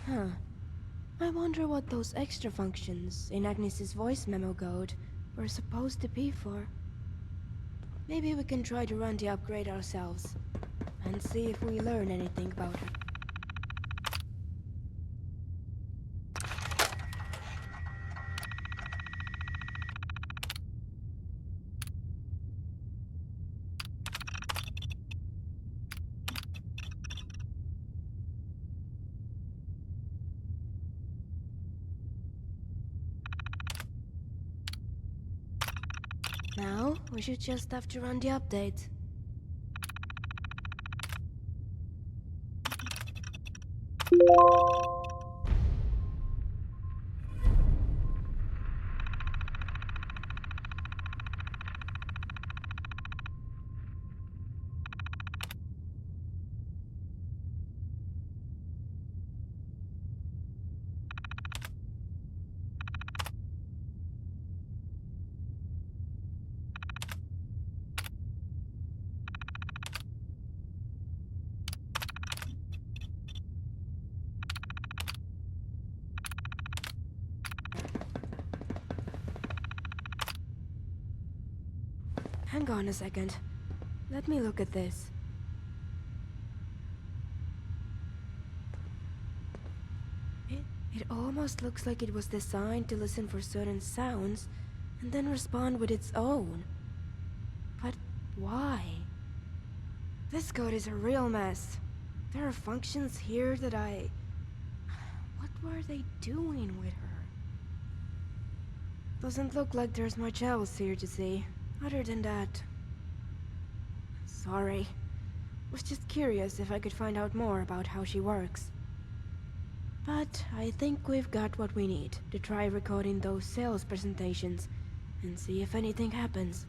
Huh. I wonder what those extra functions in Agnes's voice memo code were supposed to be for. Maybe we can try to run the upgrade ourselves, and see if we learn anything about her. Now, we should just have to run the update. Hang on a second. Let me look at this. It almost looks like it was designed to listen for certain sounds and then respond with its own. But why? This code is a real mess. There are functions here that What were they doing with her? Doesn't look like there's much else here to see. Other than that... Sorry. Was just curious if I could find out more about how she works. But I think we've got what we need to try recording those sales presentations and see if anything happens.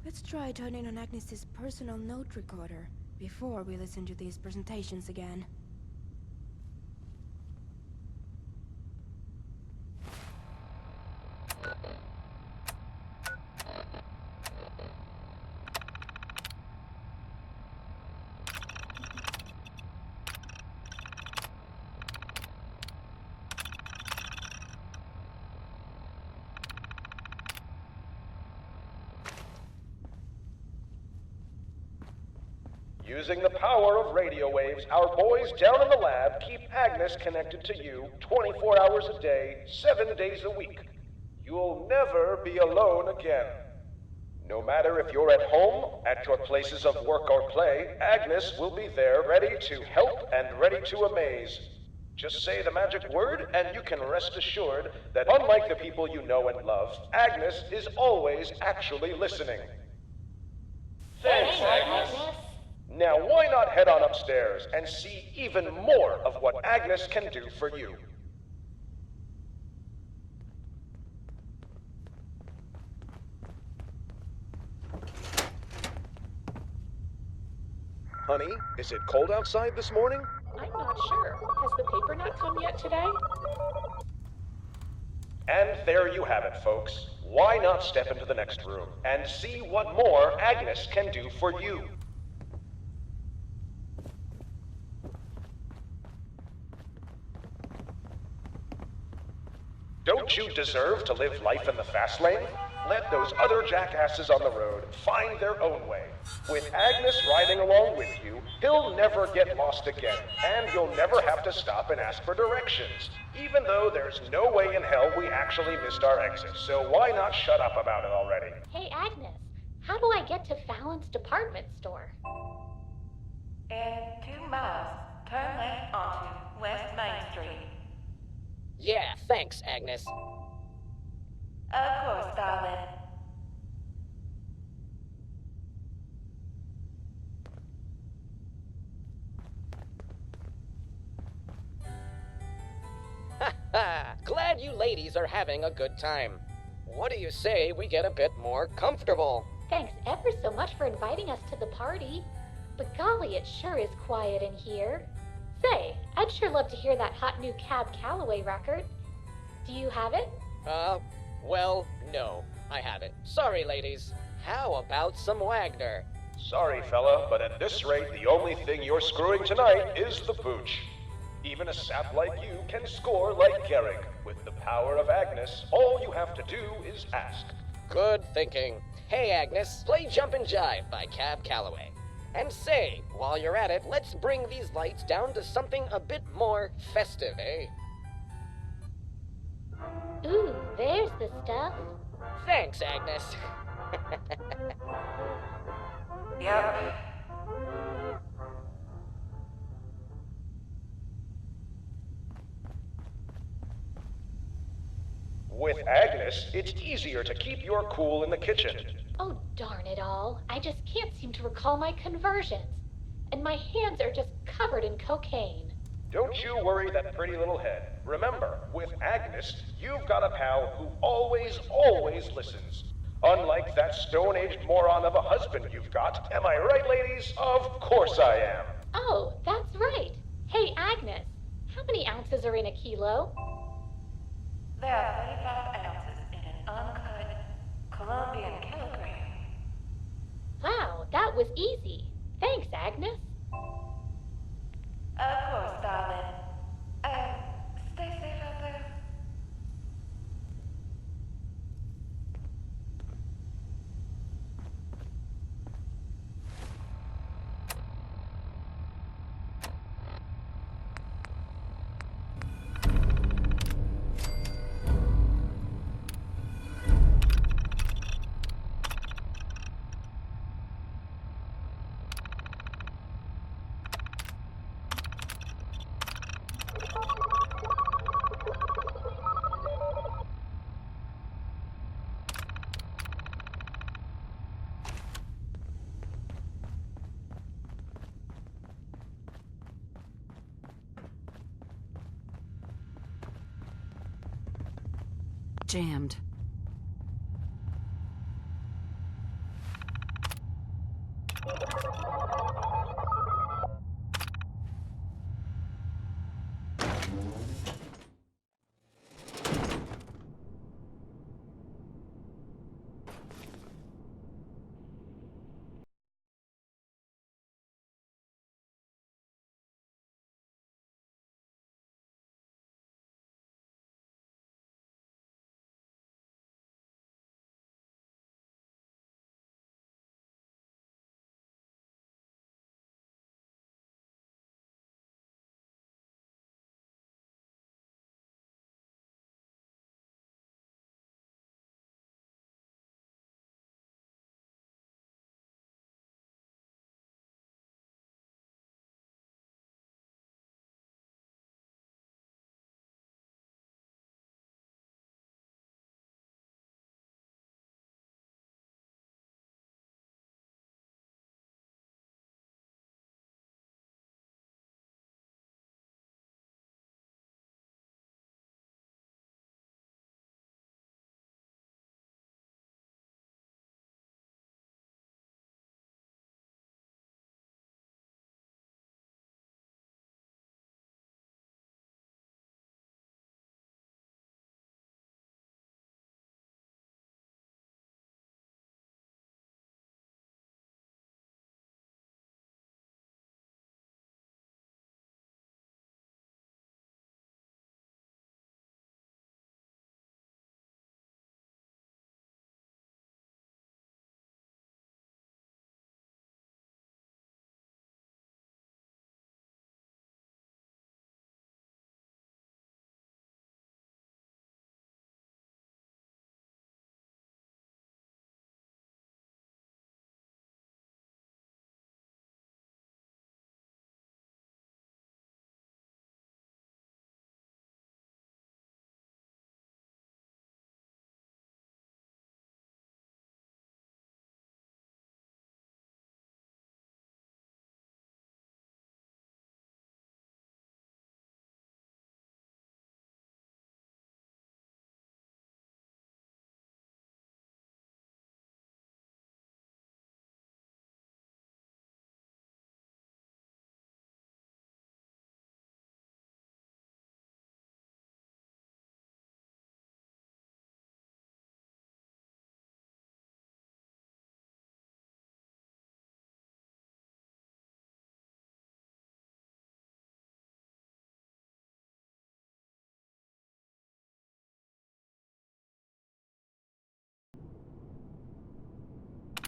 Let's try turning on Agnes's personal note recorder before we listen to these presentations again. Using the power of radio waves, our boys down in the lab keep Agnes connected to you 24 hours a day, 7 days a week. You'll never be alone again. No matter if you're at home, at your places of work or play, Agnes will be there ready to help and ready to amaze. Just say the magic word and you can rest assured that unlike the people you know and love, Agnes is always actually listening. Thanks, Agnes. Now, why not head on upstairs and see even more of what Agnes can do for you? Honey, is it cold outside this morning? I'm not sure. Has the paper not come yet today? And there you have it, folks. Why not step into the next room and see what more Agnes can do for you? Don't you deserve to live life in the fast lane? Let those other jackasses on the road find their own way. With Agnes riding along with you, he'll never get lost again, and you'll never have to stop and ask for directions, even though there's no way in hell we actually missed our exit, so why not shut up about it already? Hey, Agnes, how do I get to Fallon's department store? In 2 miles, turn left onto West Main Street. Yeah, thanks, Agnes. Of course, darling. Ha ha! Glad you ladies are having a good time. What do you say we get a bit more comfortable? Thanks ever so much for inviting us to the party. But golly, it sure is quiet in here. Say, I'd sure love to hear that hot new Cab Calloway record. Do you have it? Well, no, I haven't. Sorry, ladies. How about some Wagner? Sorry, fella, but at this rate, the only thing you're screwing tonight is the pooch. Even a sap like you can score like Gehrig. With the power of Agnes, all you have to do is ask. Good thinking. Hey, Agnes, play Jump and Jive by Cab Calloway. And say, while you're at it, let's bring these lights down to something a bit more festive, eh? Ooh, there's the stuff. Thanks, Agnes. Yep. With Agnes, it's easier to keep your cool in the kitchen. Oh, darn it all. I just can't seem to recall my conversions. And my hands are just covered in cocaine. Don't you worry that pretty little head. Remember, with Agnes, you've got a pal who always listens. Unlike that stone-aged moron of a husband you've got. Am I right, ladies? Of course I am. Oh, that's right. Hey, Agnes, how many ounces are in a kilo? There are 35 ounces in an uncut Colombian kilogram. Wow, that was easy. Thanks, Agnes. Of course, darling. Stay safe out there. Jammed.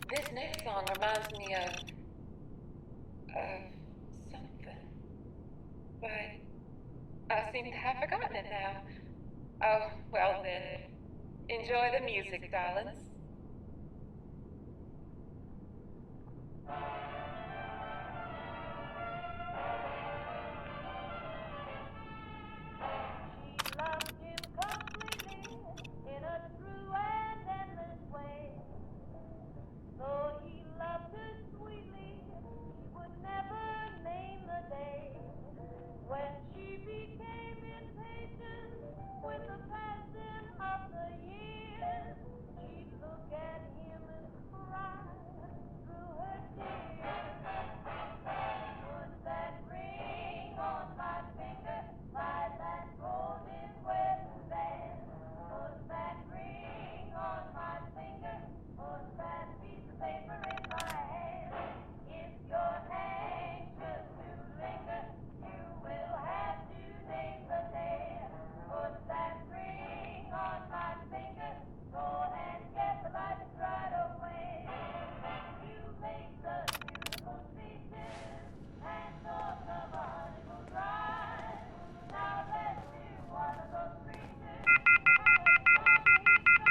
This next song reminds me of something. But I seem to have forgotten it now. Oh, well then. Enjoy the music, darlings.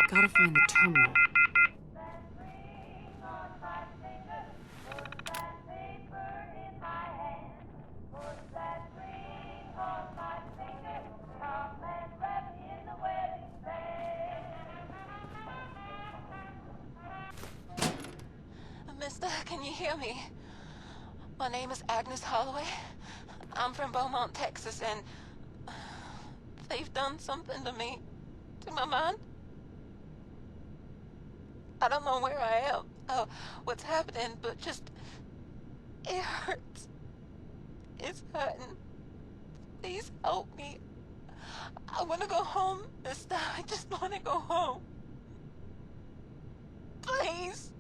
Gotta find the terminal. Mister, can you hear me? My name is Agnes Holloway. I'm from Beaumont, Texas, and they've done something to me, to my mind. I don't know where I am, what's happening, but just It hurts. It's hurting. Please help me. I want to go home, mister. I just want to go home. Please.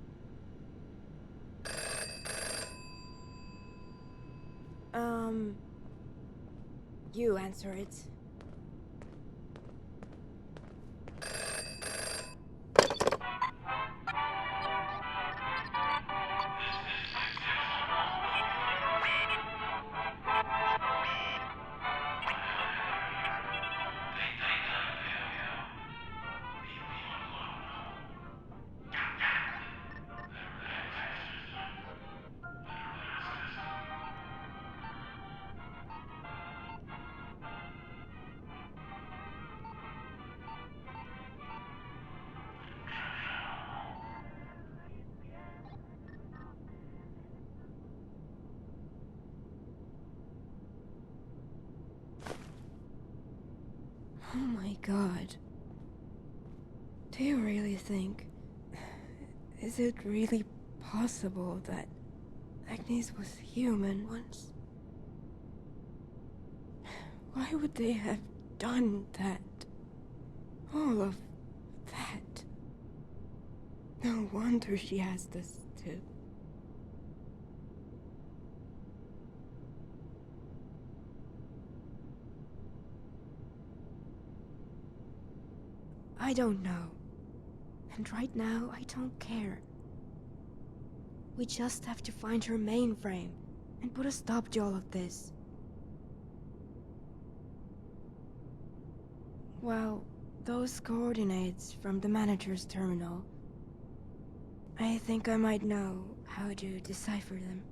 You answer it. Oh my god. Do you really think... Is it really possible that Agnes was human once? Why would they have done that? All of that? No wonder she has this too. I don't know. And right now, I don't care. We just have to find her mainframe and put a stop to all of this. Well, those coordinates from the manager's terminal. I think I might know how to decipher them.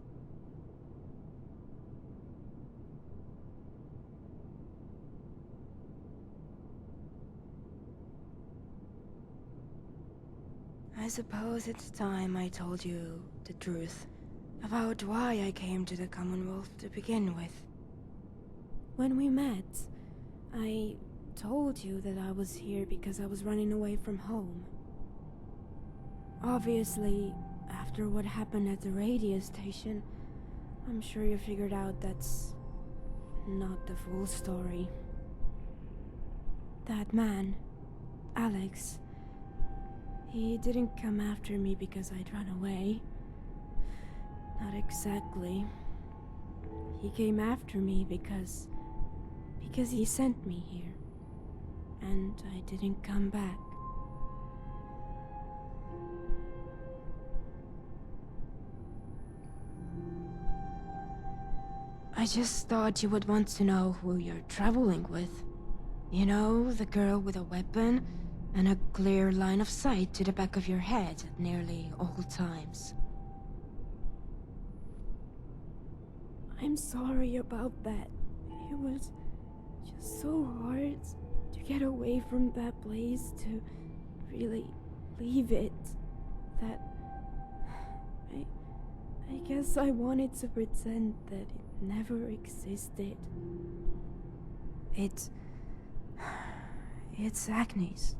I suppose it's time I told you the truth about why I came to the Commonwealth to begin with. When we met, I told you that I was here because I was running away from home. Obviously, after what happened at the radio station, I'm sure you figured out that's not the full story. That man, Alex, he didn't come after me because I'd run away. Not exactly. He came after me because he sent me here. And I didn't come back. I just thought you would want to know who you're traveling with. You know, the girl with a weapon and a clear line of sight to the back of your head at nearly all times. I'm sorry about that. It was just so hard to get away from that place, to really leave it, that I guess I wanted to pretend that it never existed. It's Agnes.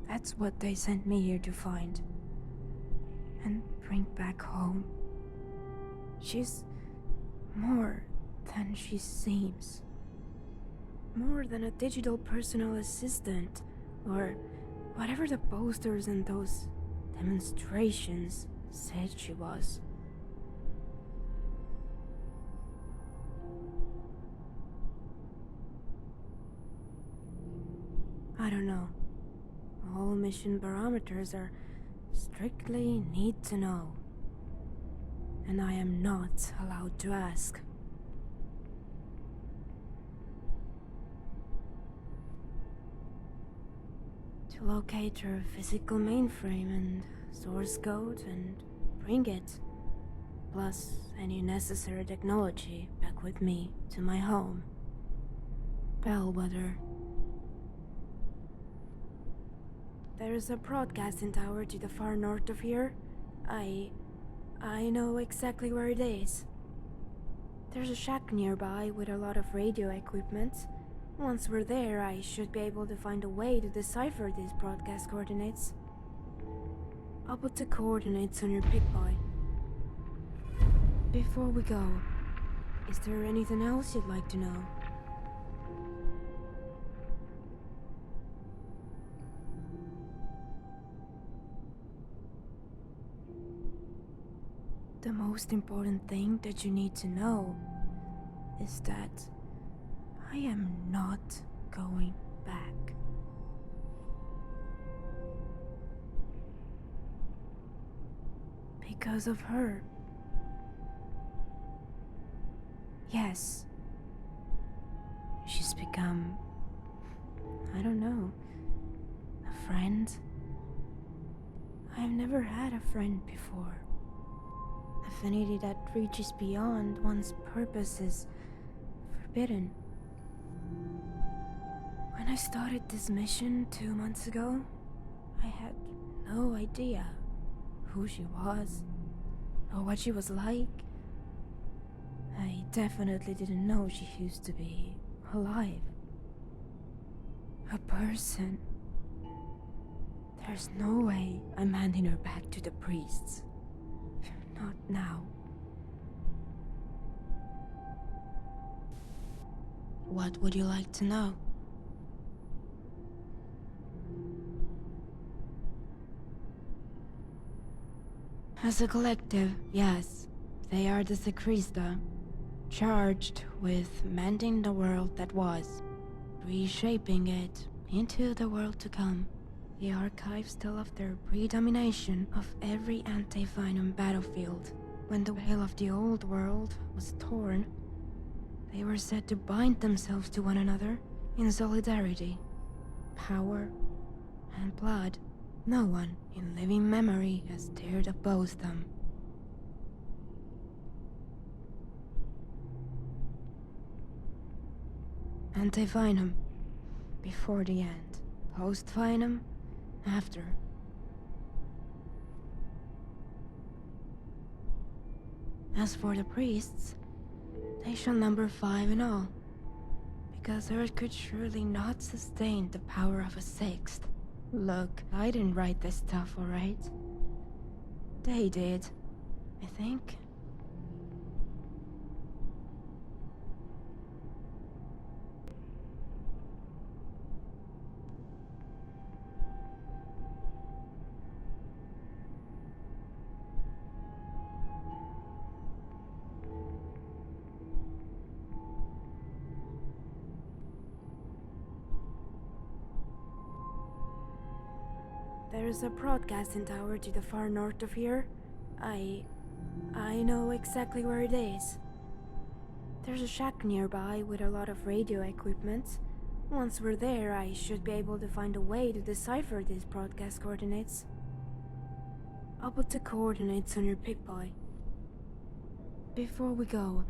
That's what they sent me here to find and bring back home. She's more than she seems. More than a digital personal assistant, or whatever the posters and those demonstrations said she was. I don't know. All mission barometers are strictly need to know. And I am not allowed to ask. To locate her physical mainframe and source code and bring it, plus any necessary technology back with me to my home. Bellwether. There's a broadcasting tower to the far north of here. I know exactly where it is. There's a shack nearby with a lot of radio equipment. Once we're there, I should be able to find a way to decipher these broadcast coordinates. I'll put the coordinates on your Pick-Boy. Before we go, is there anything else you'd like to know? The most important thing that you need to know is that I am not going back. Because of her. Yes. She's become, I don't know, a friend. I've never had a friend before. Affinity that reaches beyond one's purpose is forbidden. When I started this mission 2 months ago, I had no idea who she was or what she was like. I definitely didn't know she used to be alive. A person. There's no way I'm handing her back to the priests. Not now. What would you like to know? As a collective, yes, they are the Secrista, charged with mending the world that was, reshaping it into the world to come. The archives tell of their predomination of every Anti-Venom battlefield. When the veil of the old world was torn, they were said to bind themselves to one another in solidarity. Power and blood. No one in living memory has dared oppose them. Anti-Venom, before the end. Post-Venom, after. As for the priests, they shall number 5 in all, because Earth could surely not sustain the power of a 6th. Look, I didn't write this stuff, alright? They did, I think. There's a broadcasting tower to the far north of here. I know exactly where it is. There's a shack nearby with a lot of radio equipment. Once we're there, I should be able to find a way to decipher these broadcast coordinates. I'll put the coordinates on your Pip-Boy. Before we go,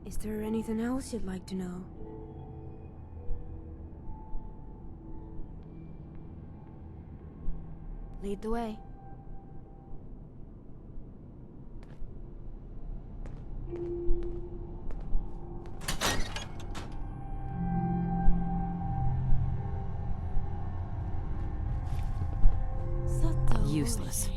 is there anything else you'd like to know? Lead the way. Useless.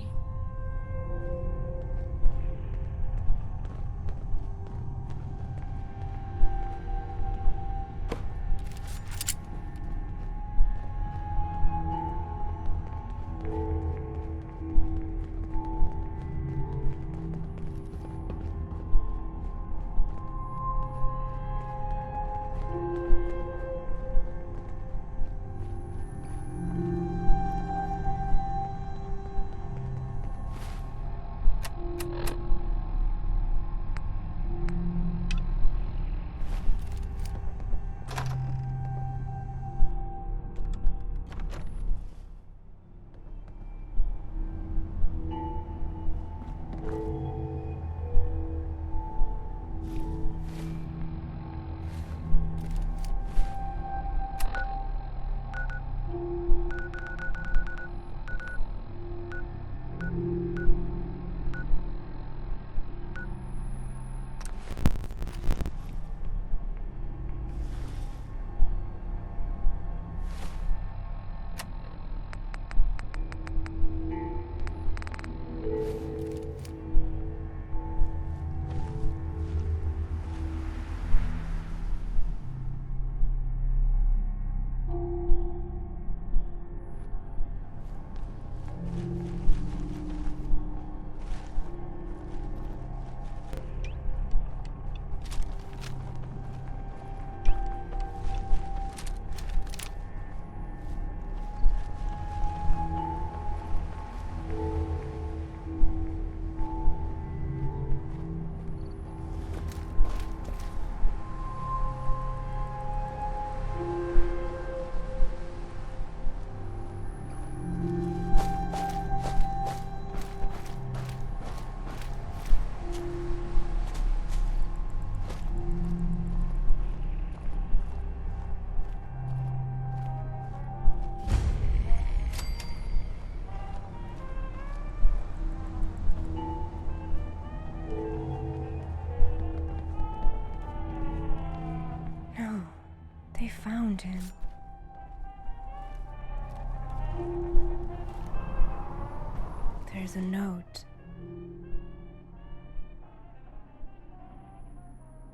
found him. There's a note.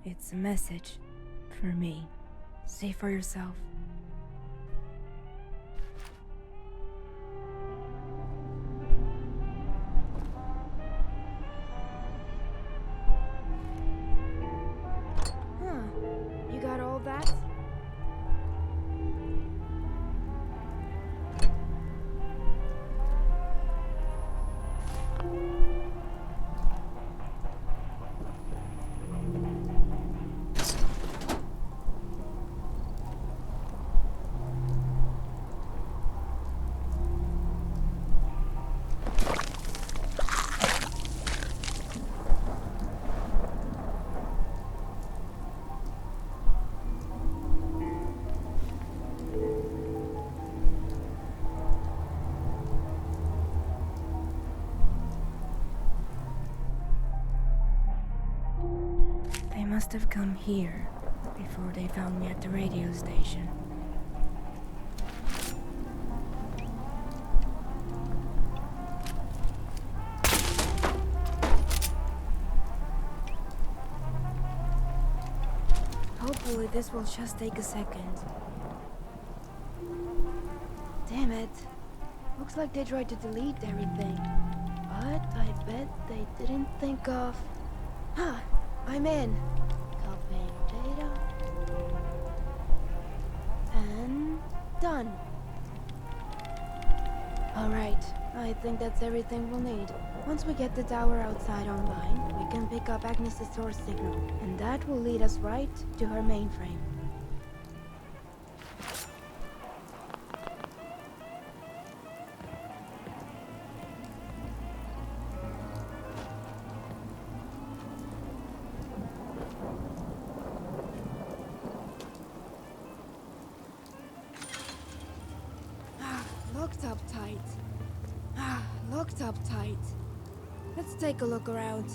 It's a message for me. See for yourself. Huh. You got all that? They must have come here before they found me at the radio station. Hopefully this will just take a second. Damn it. Looks like they tried to delete everything. But I bet they didn't think of... Huh, I'm in. Copying data. And done. Alright, I think that's everything we'll need. Once we get the tower outside online, we can pick up Agnes' source signal, and that will lead us right to her mainframe. Locked up tight. Locked up tight. Let's take a look around.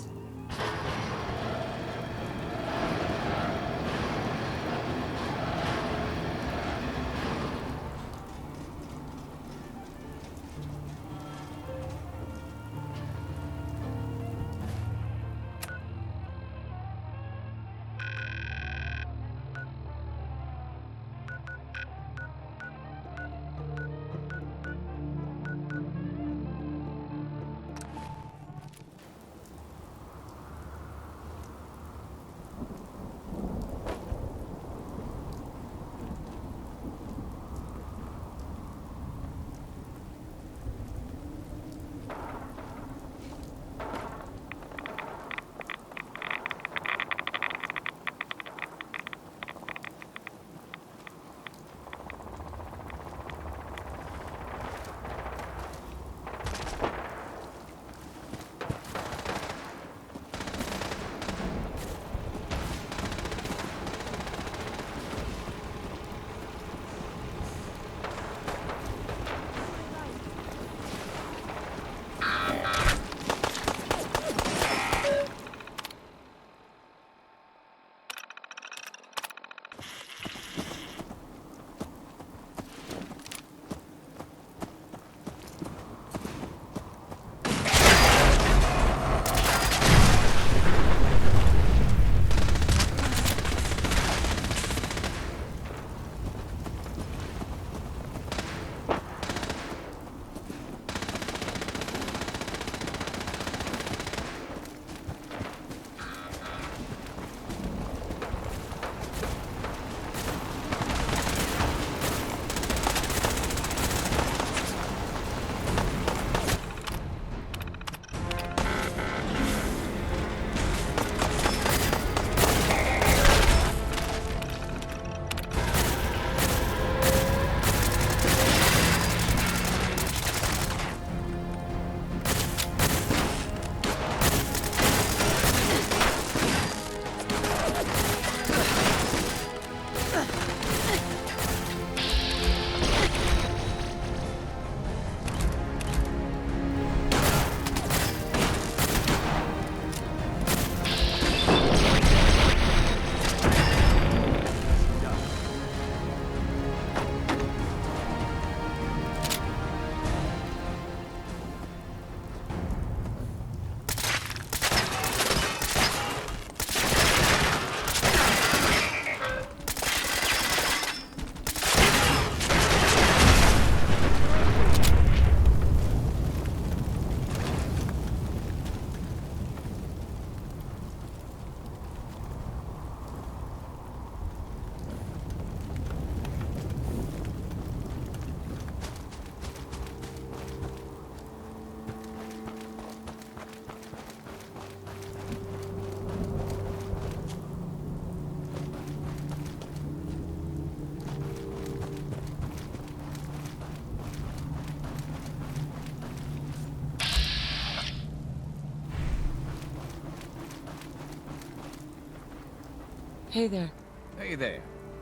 Hey there. Hey there.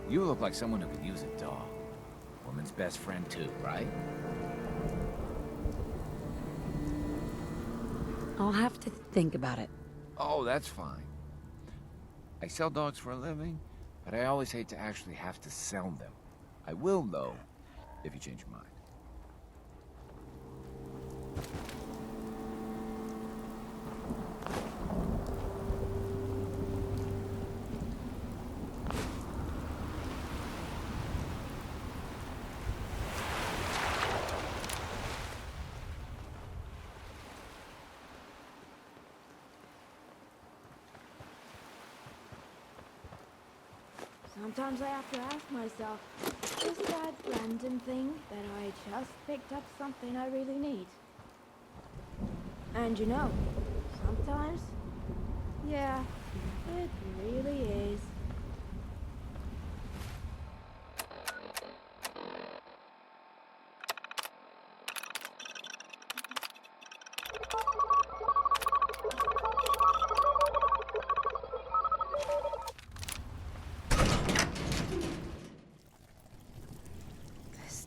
You look like someone who could use a doll. Woman's best friend too, right? I'll have to think about it. Oh, that's fine. I sell dogs for a living, but I always hate to actually have to sell them. I will, though, if you change your mind. Sometimes I have to ask myself, is that random thing that I just picked up something I really need? And you know, sometimes, yeah, it really is.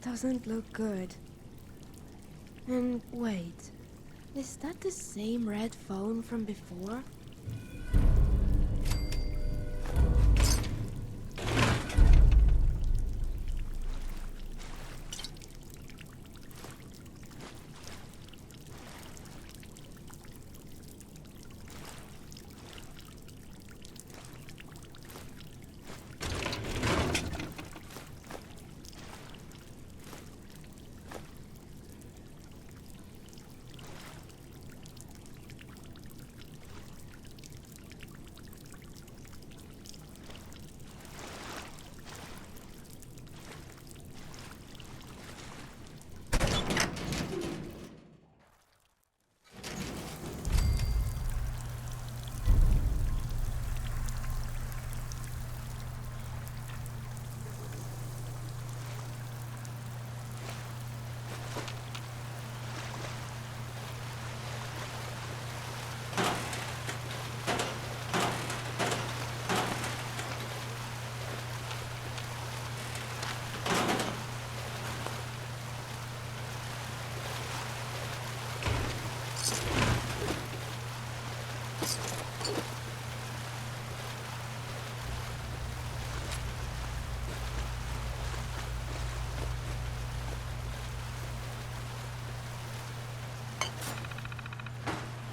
Doesn't look good. And wait, is that the same red phone from before?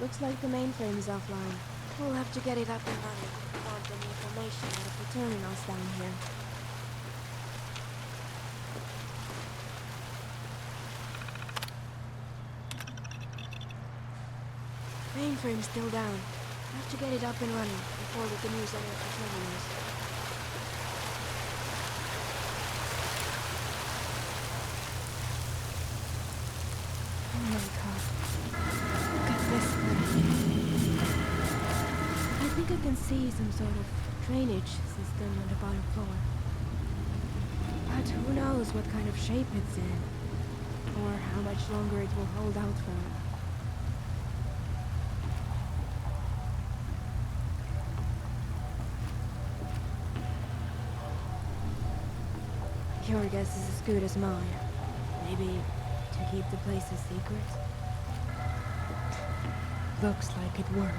Looks like the mainframe is offline. We'll have to get it up and running if we want any information out of the terminals down here. Mainframe's still down. Have to get it up and running before we can use any of the terminals. Oh my god. Look at this place. I think I can see some sort of drainage system on the bottom floor. But who knows what kind of shape it's in, or how much longer it will hold out for. Your guess is as good as mine. Maybe to keep the place a secret? Looks like it worked.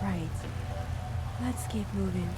Right. Let's keep moving.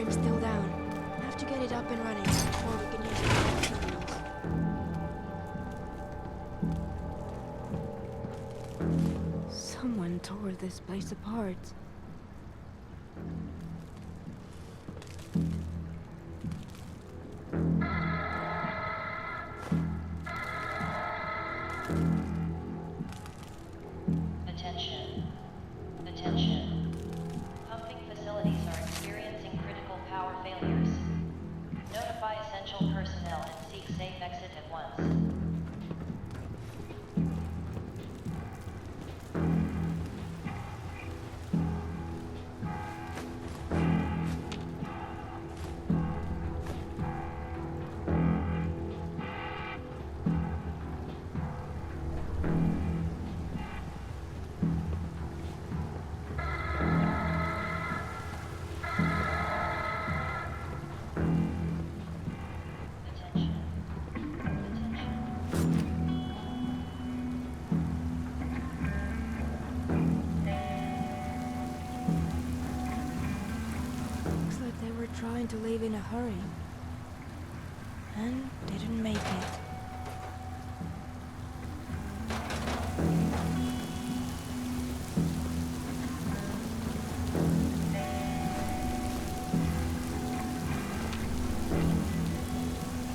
frame's still down. I have to get it up and running before we can use the terminals. Someone tore this place apart. Attention. Attention. Pumping facilities are experiencing critical power failures. Notify essential personnel and seek safe exit at once. Looks like they were trying to leave in a hurry. And didn't make it.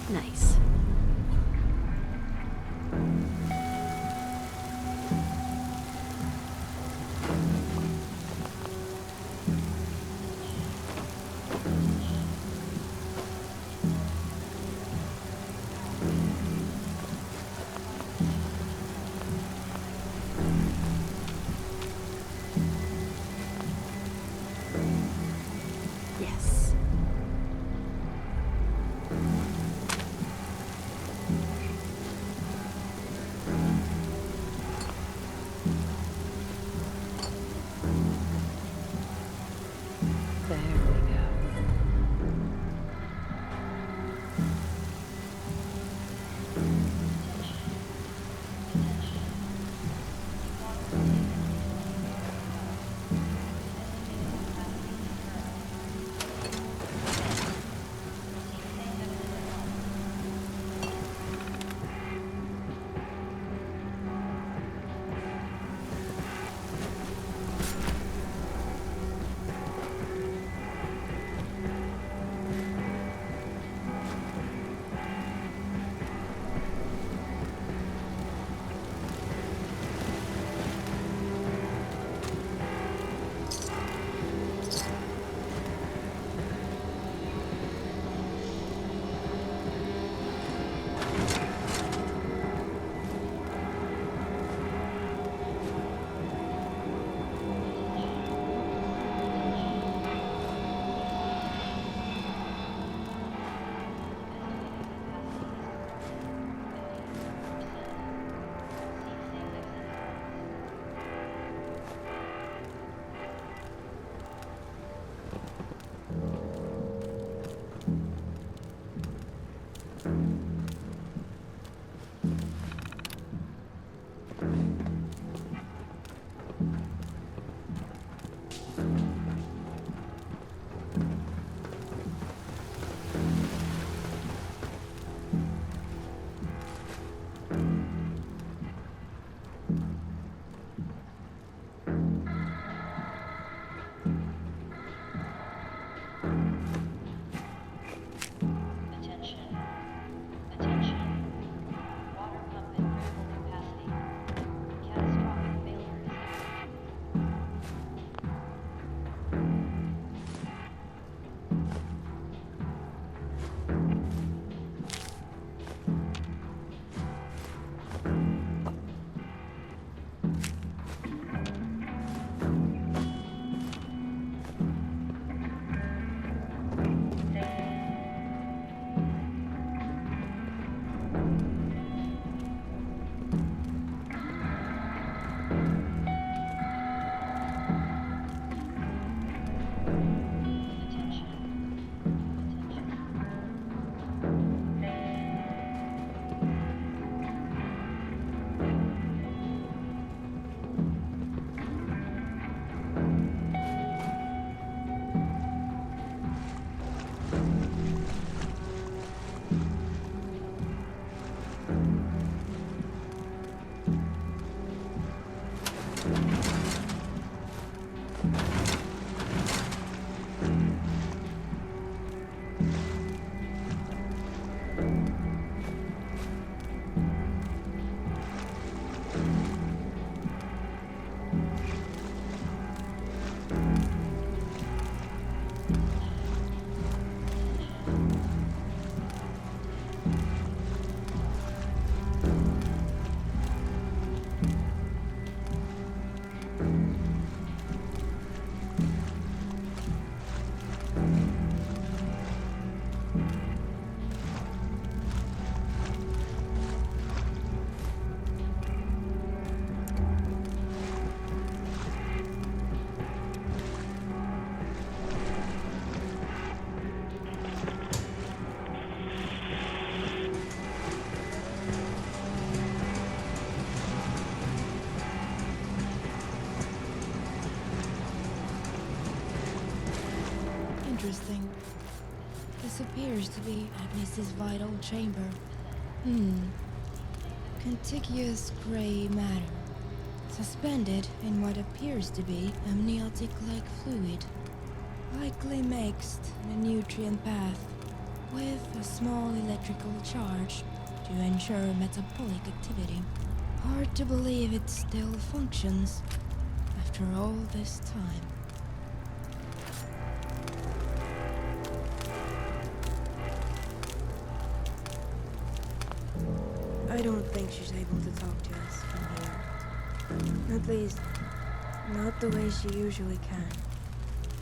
Nice. Interesting. This appears to be Agnes's vital chamber. Contiguous gray matter. Suspended in what appears to be amniotic-like fluid. Likely mixed in a nutrient bath with a small electrical charge to ensure metabolic activity. Hard to believe it still functions after all this time. I don't think she's able to talk to us from here. At least, not the way she usually can.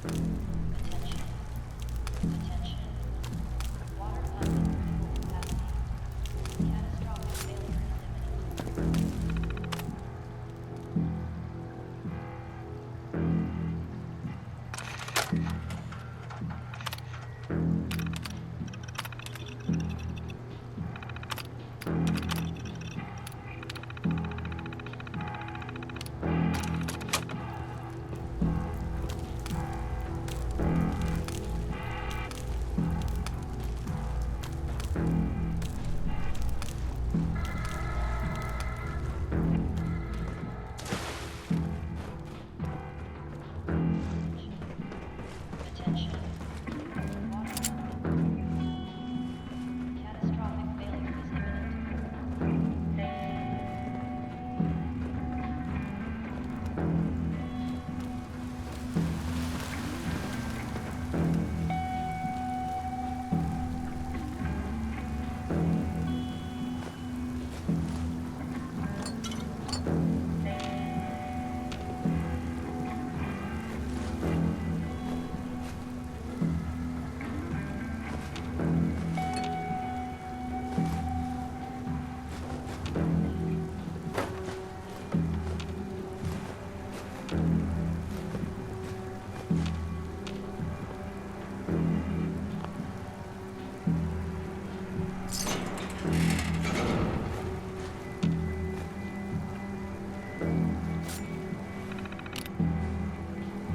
Attention. Attention. Water pumping capacity. Catastrophic failure imminent. Attention. Water pumping. Catastrophic failure is imminent.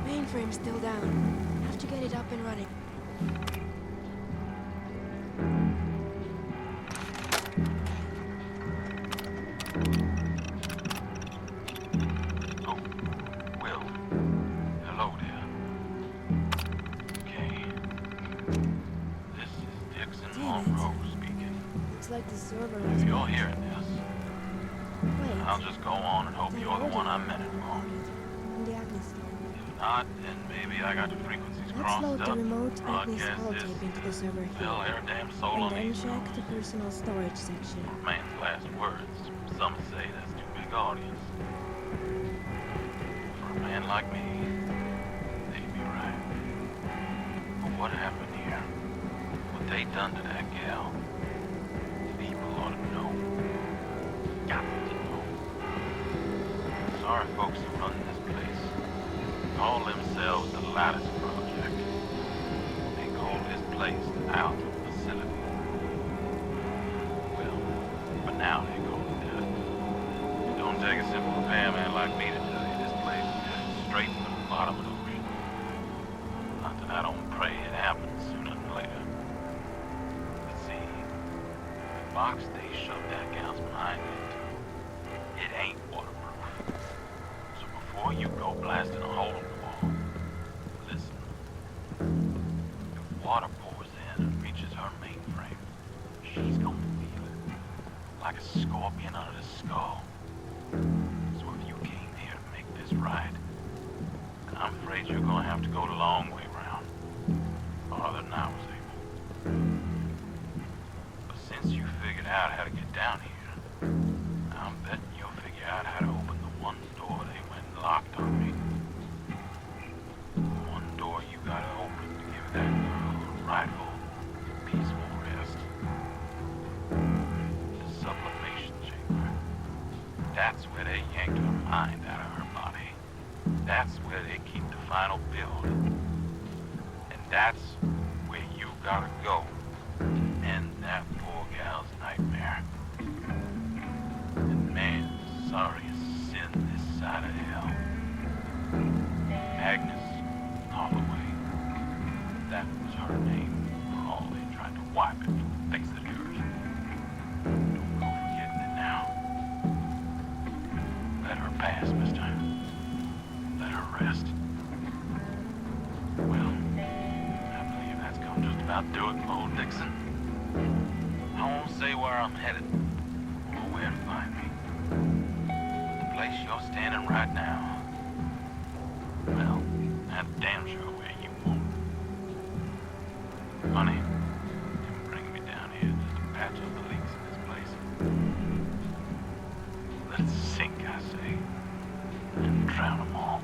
Mainframe's still down. Have to get it up and running. Will. Hello there. Okay. This is Dixon Monroe speaking. Looks like the server If has you're crashed. hearing this, Wait. I'll just go on and hope Then you're the where one did I you meant it for. In the Agnes store. If not, then maybe I got the frequencies Let's crossed load the up. remote Agnes Broadcast holotape into the server Well, here. every damn soul And on then these check the personal storage section. man's last words. Some say that's too big audience. For a man like me, they'd be right. But what happened here? What they done to that gal? People ought to know. Got to know. Sorry folks who run this place. Call themselves the Lattice Project. They call this place the Alpha Facility. Well, for now they call it that. It don't take a simple repairman like me to tell you this place is headed straight for the bottom of the ocean. Not that I don't pray it happens sooner than later. But see, the box they shoved that gal's behind into, it ain't waterproof. So before you go blasting a hole in the wall, listen. If water pours in and reaches her mainframe, she's gonna feel it. Like a scorpion under the skull. So if you came here to make this right, then I'm afraid you're gonna have to go the long way round. Farther than I was able. But since you figured out how to get down here, I'm betting you'll figure out how to open the one door they went and locked on me. The one door you gotta open to give that girl a rightful, peaceful rest. The sublimation chamber. That's where they yanked her mind out of her body. That's where they keep the final build. And that's where you gotta go to end that poor gal's nightmare. And man's sorriest sin this side of hell. Agnes Holloway. That rest. Well, I believe that's gonna just about do it, old Dixon. I won't say where I'm headed, or where to find me. The place you're standing right now, well, that's damn sure where you won't. Honey, you bring me down here just to patch up the leaks in this place. Let it sink, I say, and drown them all.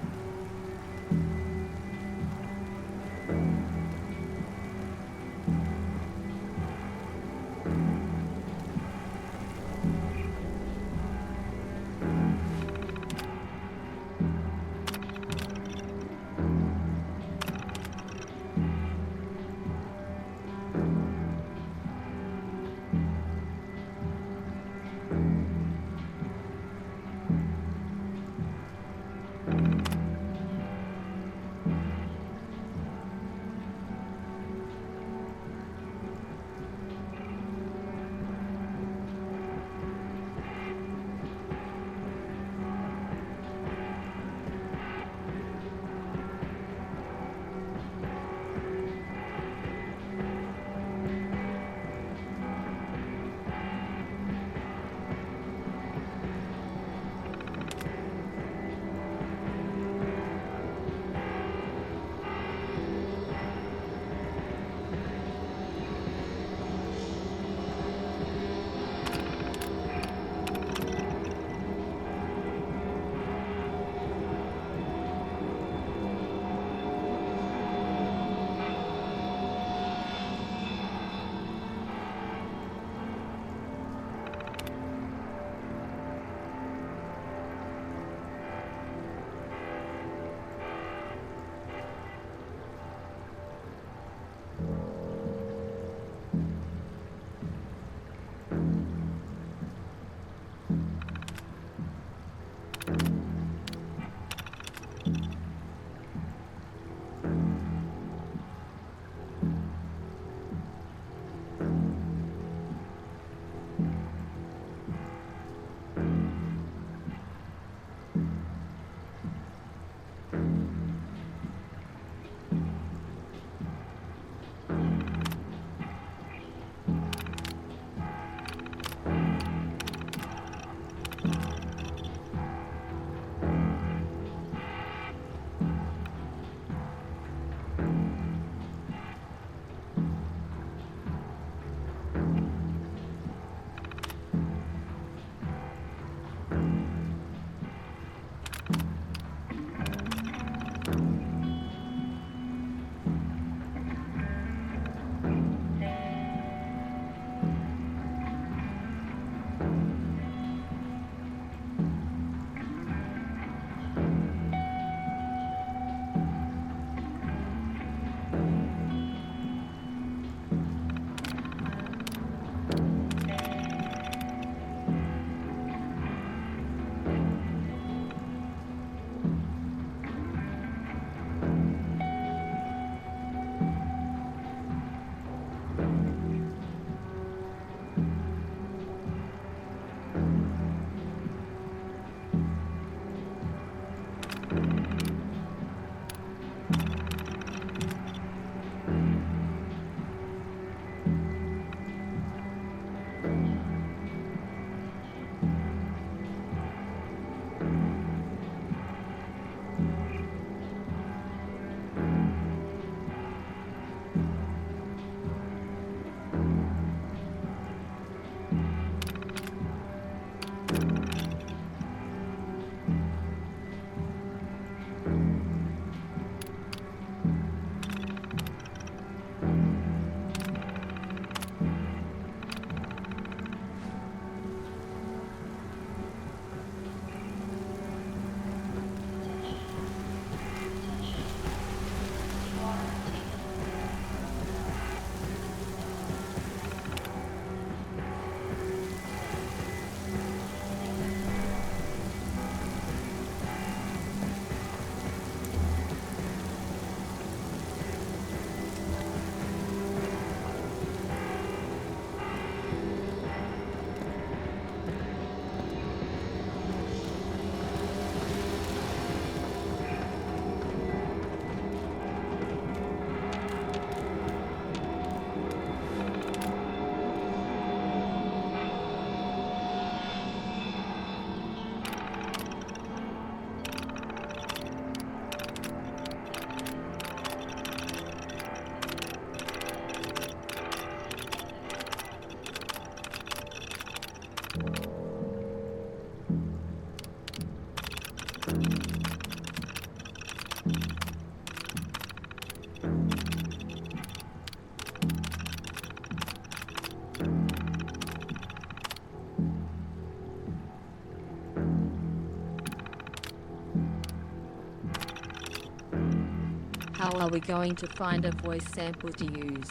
How are we going to find a voice sample to use?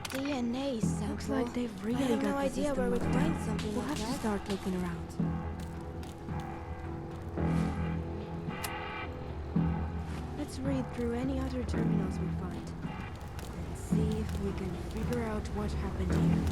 DNA sample. Looks like they've really I have got no the idea system where we'd locked find down. something We'll like have to that. start looking around. Let's read through any other terminals we find and see if we can figure out what happened here.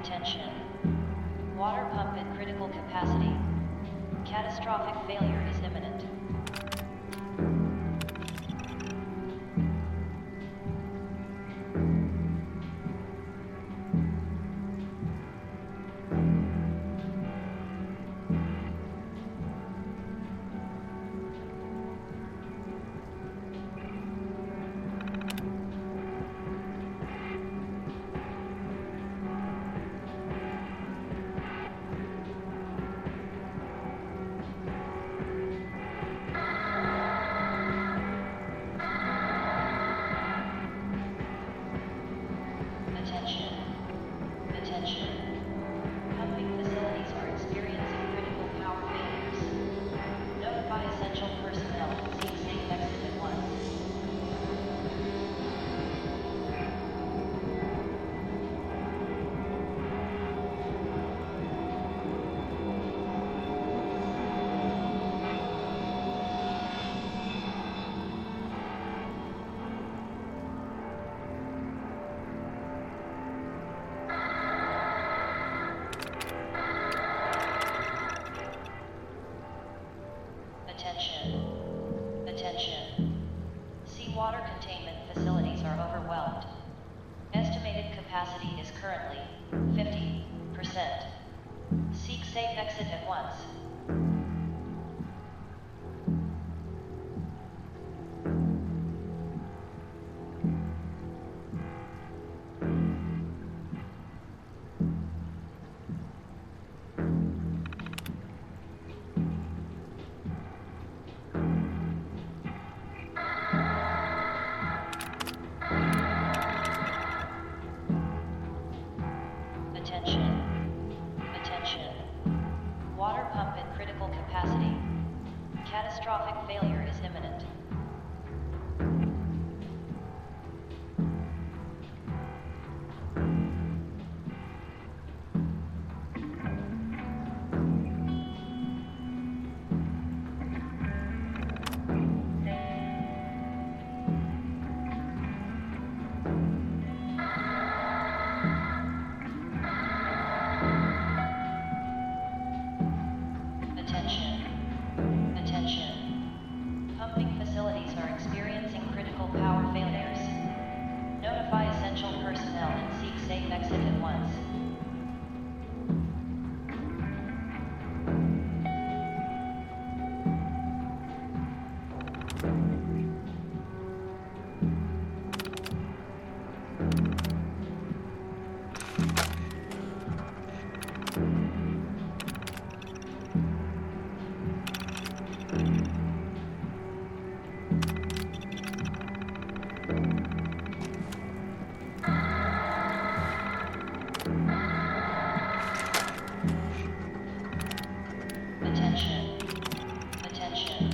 Attention. Water pump at critical capacity. Catastrophic failure is imminent. Attention. Seawater containment facilities are overwhelmed. Estimated capacity is currently 50%. Seek safe exit at once. Attention. Water pump at critical capacity. Catastrophic failure is imminent. Attention. Pumping facilities are experiencing critical power failures. Notify essential personnel and seek safe exit at once. Attention.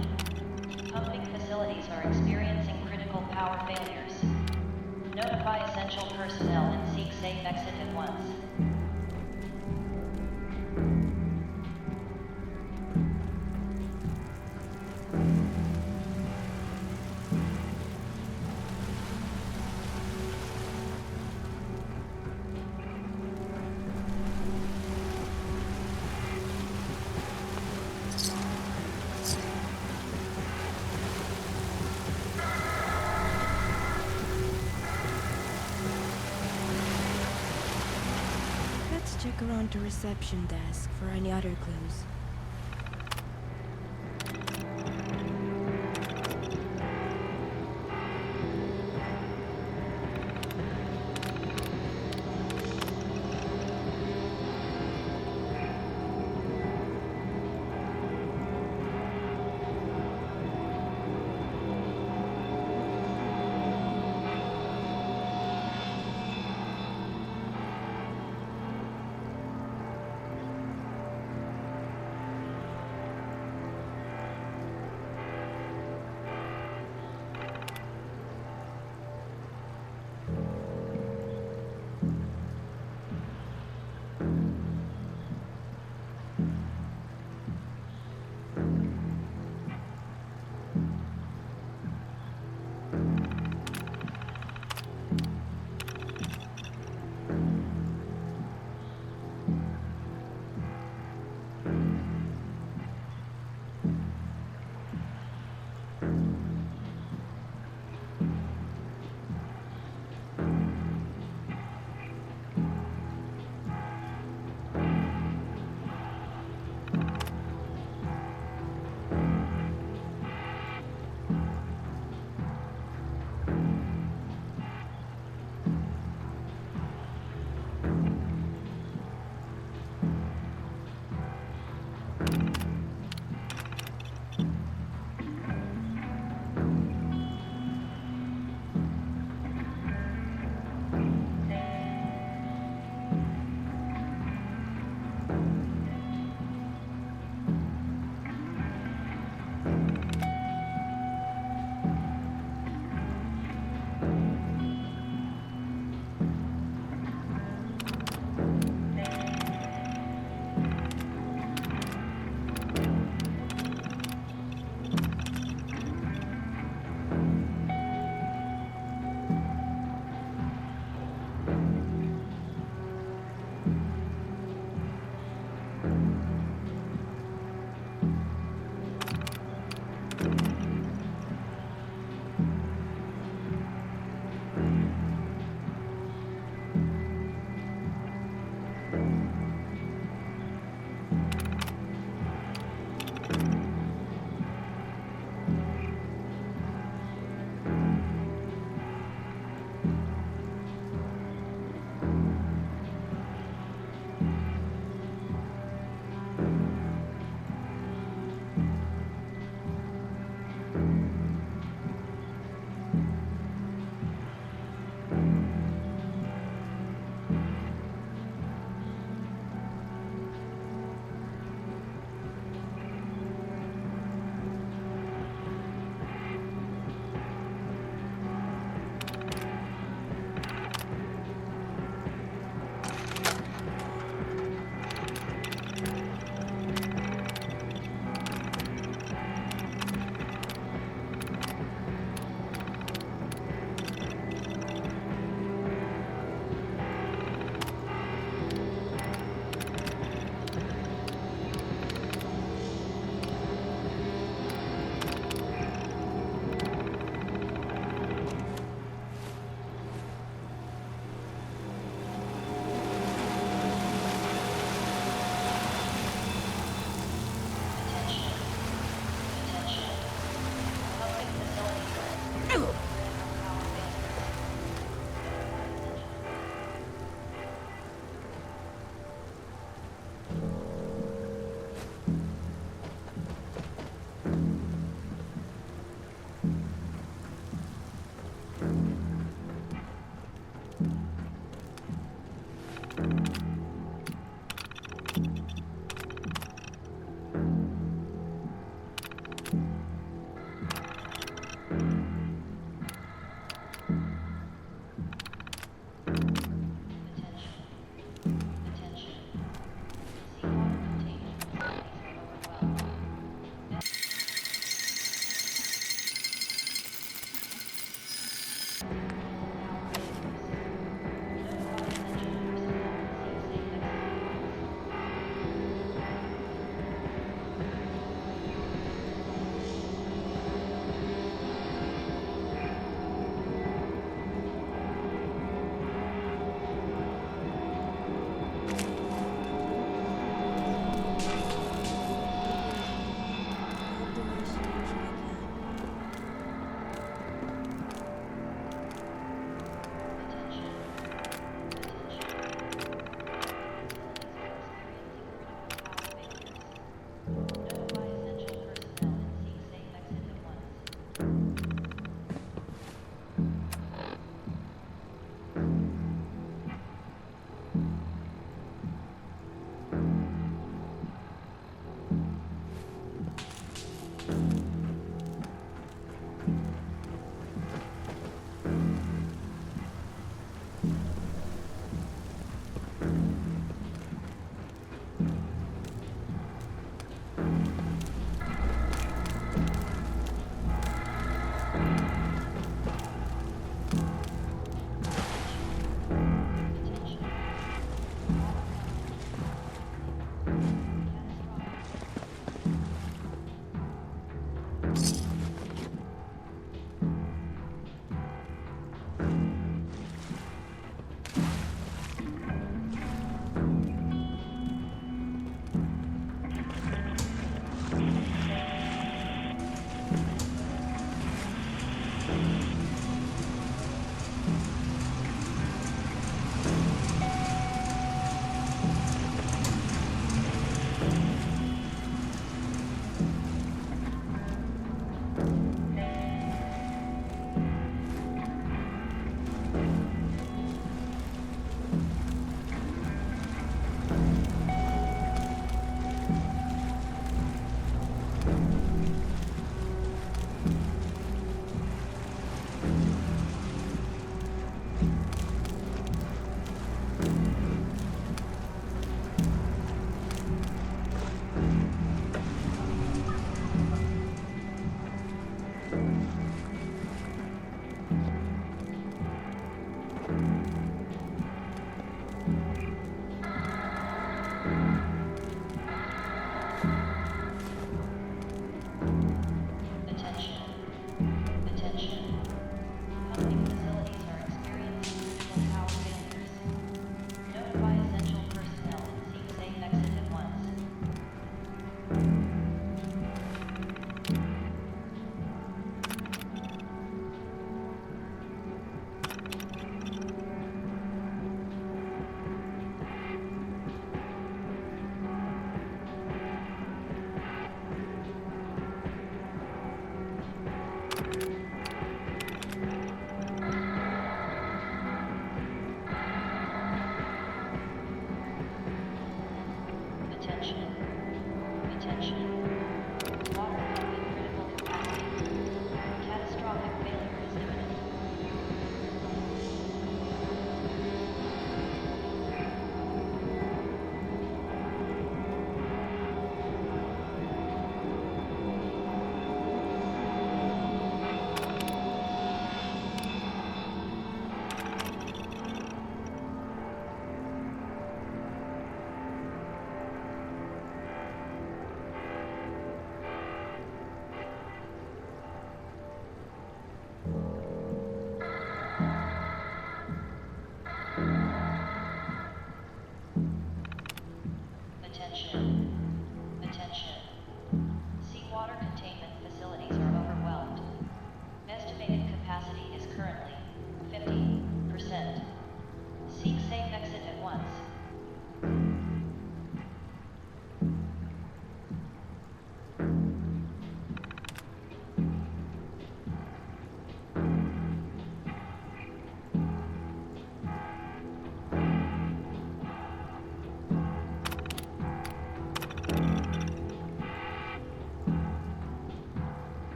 Pumping facilities are experiencing critical power failures. Notify essential personnel and seek safe exit at once. Check around the reception desk for any other clues.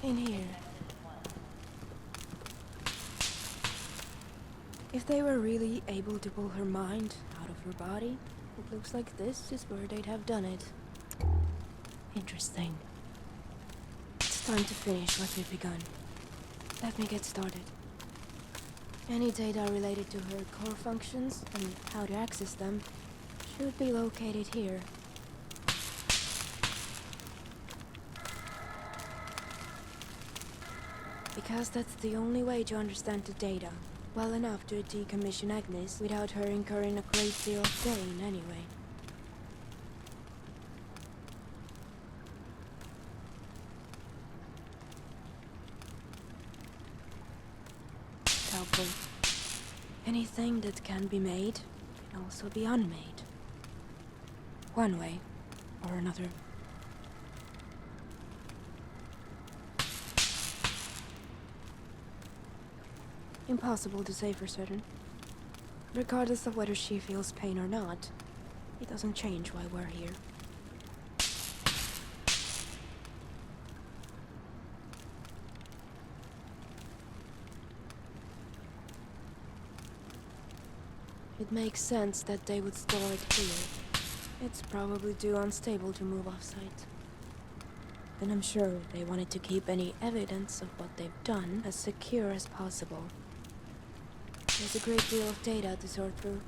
In here. If they were really able to pull her mind out of her body, it looks like this is where they'd have done it. Interesting. It's time to finish what we've begun. Let me get started. Any data related to her core functions and how to access them should be located here. Because that's the only way to understand the data well enough to decommission Agnes without her incurring a great deal of pain anyway. Helpful. Anything that can be made can also be unmade. One way or another. Impossible to say for certain. Regardless of whether she feels pain or not, it doesn't change why we're here. It makes sense that they would store it here. It's probably too unstable to move off-site. And I'm sure they wanted to keep any evidence of what they've done as secure as possible. There's a great deal of data to sort through.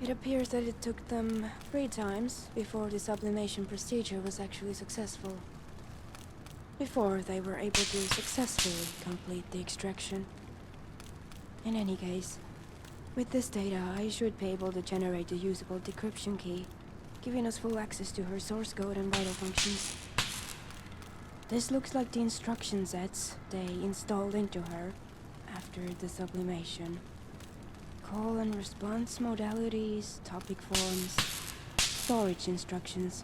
It appears that it took them 3 times before the sublimation procedure was actually successful. Before they were able to successfully complete the extraction. In any case, with this data, I should be able to generate a usable decryption key, giving us full access to her source code and vital functions. This looks like the instruction sets they installed into her after the sublimation. Call and response modalities, topic forms, storage instructions.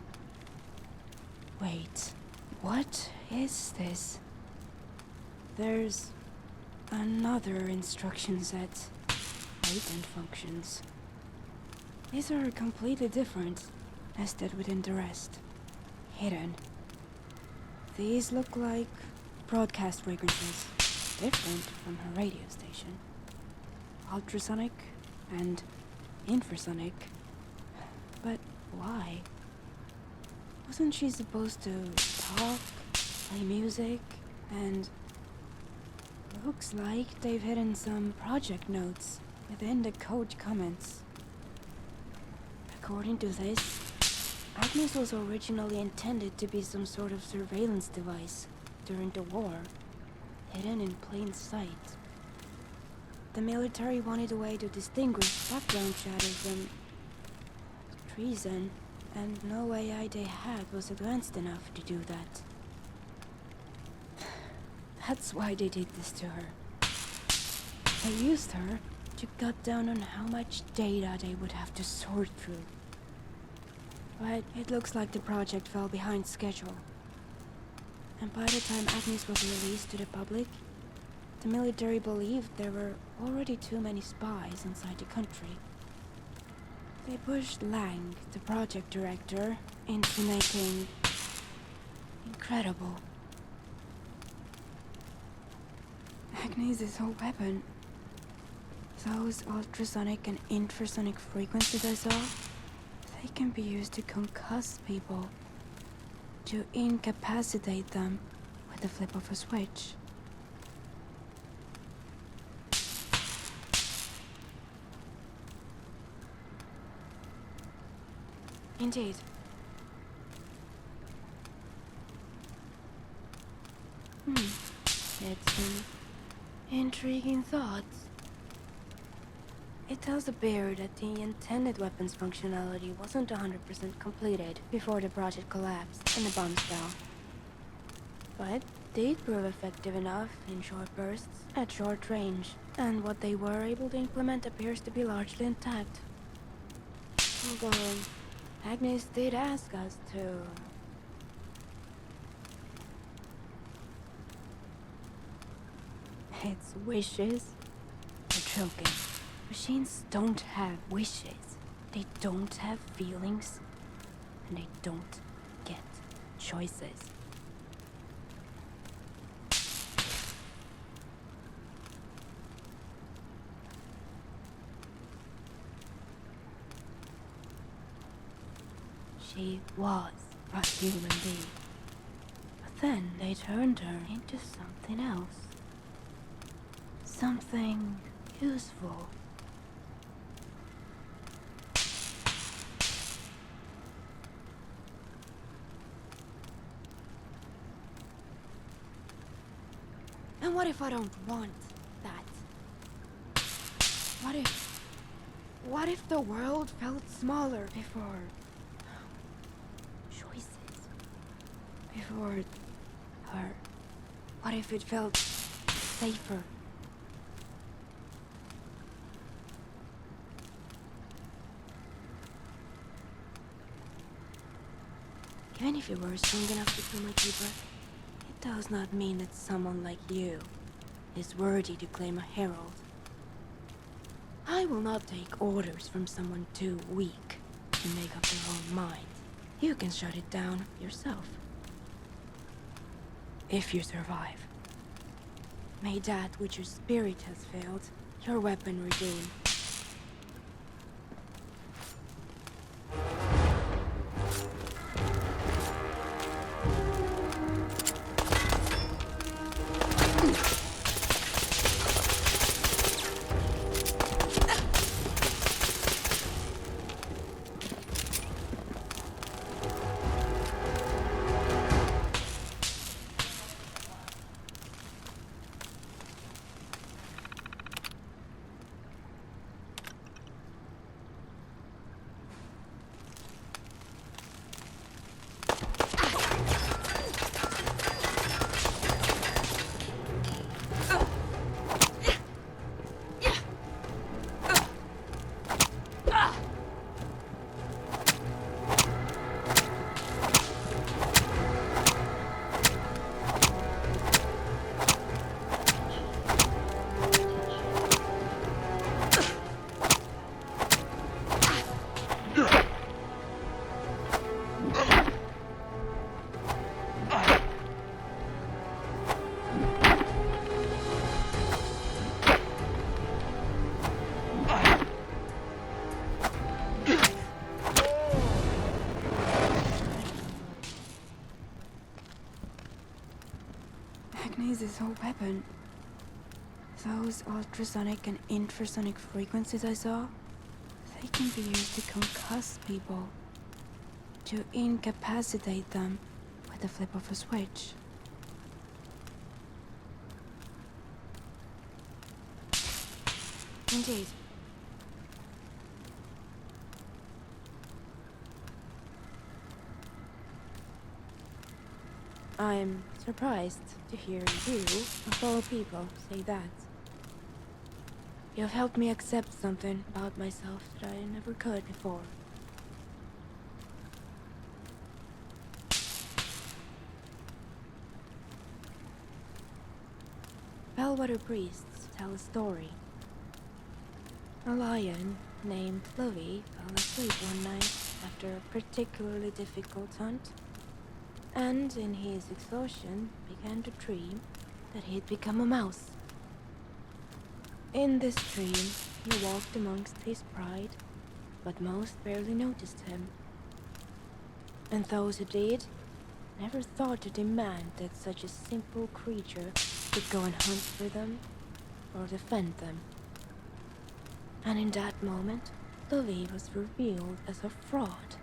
Wait, what is this? There's another instruction set. Latent functions. These are completely different, nested within the rest. Hidden. These look like broadcast frequencies, different from her radio station. Ultrasonic and infrasonic. But why? Wasn't she supposed to talk, play music, and... Looks like they've hidden some project notes within the code comments. According to this, Agnes was originally intended to be some sort of surveillance device during the war, hidden in plain sight. The military wanted a way to distinguish background chatter from treason, and no AI they had was advanced enough to do that. That's why they did this to her. They used her to cut down on how much data they would have to sort through. But it looks like the project fell behind schedule. And by the time Agnes was released to the public, the military believed there were already too many spies inside the country. They pushed Lang, the project director, into making incredible. Agnes is her weapon. Those ultrasonic and infrasonic frequencies I saw, they can be used to concuss people, to incapacitate them with the flip of a switch. Indeed. It's an intriguing thought. It tells the Bear that the intended weapon's functionality wasn't 100% completed before the project collapsed and the bombs fell. But did prove effective enough in short bursts, at short range, and what they were able to implement appears to be largely intact. Although, Agnes did ask us to... It's wishes? You're joking. Machines don't have wishes. They don't have feelings. And they don't get choices. She was a human being. But then they turned her into something else. Something useful. And what if I don't want that? What if the world felt smaller before choices? Before her? What if it felt safer? Even if you were strong enough to kill my keeper, it does not mean that someone like you is worthy to claim a herald. I will not take orders from someone too weak to make up their own mind. You can shut it down yourself. If you survive. May that which your spirit has failed, your weapon redeem. Agnes is her weapon. Those ultrasonic and infrasonic frequencies I saw, they can be used to concuss people, to incapacitate them with the flip of a switch. Indeed. I'm surprised to hear you, of all people, say that. You've helped me accept something about myself that I never could before. Bellwether priests tell a story. A lion named Lovey fell asleep one night after a particularly difficult hunt, and in his exhaustion began to dream that he'd become a mouse. In this dream, he walked amongst his pride, but most barely noticed him. And those who did never thought to demand that such a simple creature could go and hunt for them or defend them. And in that moment, Lovey was revealed as a fraud.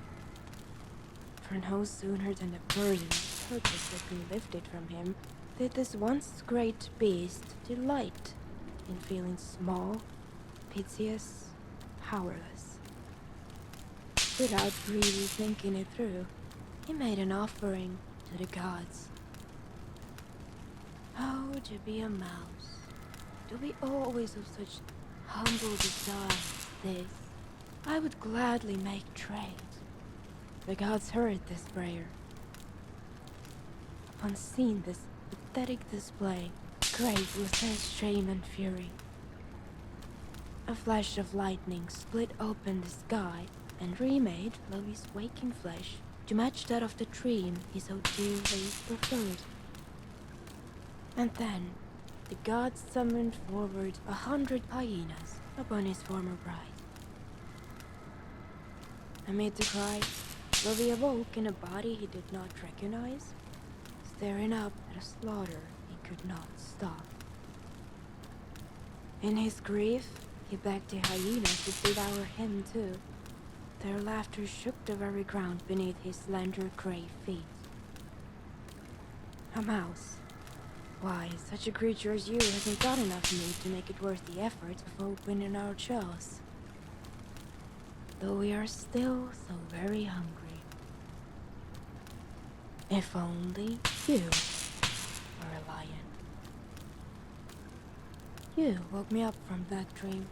For no sooner than the burden of purpose had been lifted from him, did this once great beast delight in feeling small, piteous, powerless. Without really thinking it through, he made an offering to the gods. Oh, to be a mouse, to be always of such humble desire as this, I would gladly make trade. The gods heard this prayer. Upon seeing this pathetic display, great was their shame and fury. A flash of lightning split open the sky and remade Lovey's waking flesh to match that of the dream he so dearly preferred. And then, the gods summoned forward 100 hyenas upon his former bride. Amid the cry, Lovey awoke in a body he did not recognize, staring up at a slaughter he could not stop. In his grief, he begged the hyenas to devour him too. Their laughter shook the very ground beneath his slender gray feet. A mouse. Why, such a creature as you hasn't got enough meat to make it worth the effort of opening our jaws. Though we are still so very hungry. If only you were a lion. You woke me up from that dream.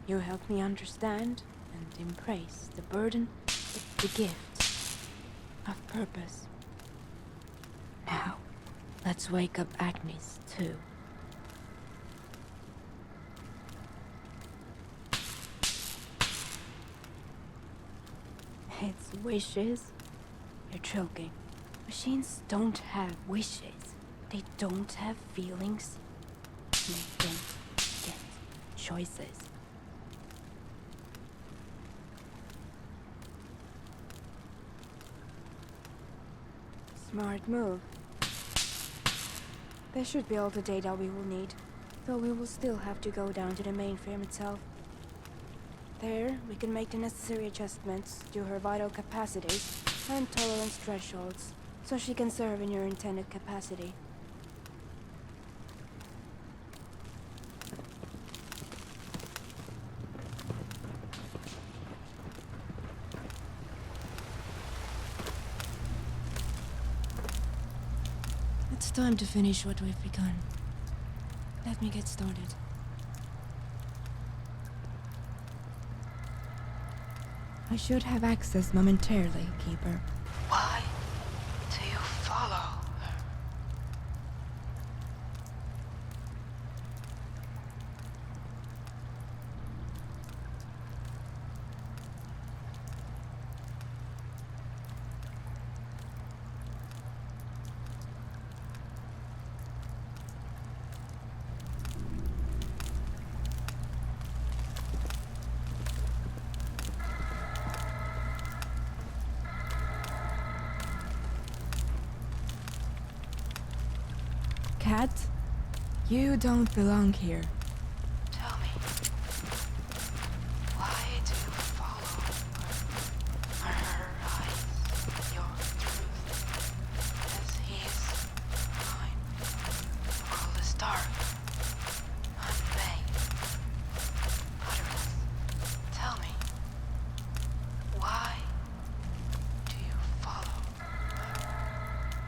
You helped me understand and embrace the burden, the gift of purpose. Now, let's wake up Agnes, too. It's wishes. You're joking. Machines don't have wishes. They don't have feelings. They don't get choices. Smart move. There should be all the data we will need, though we will still have to go down to the mainframe itself. There, we can make the necessary adjustments to her vital capacities and tolerance thresholds, so she can serve in your intended capacity. It's time to finish what we've begun. Let me get started. I should have access momentarily, Keeper. Why do you follow her? Cat, you don't belong here. Tell me, why do you follow her?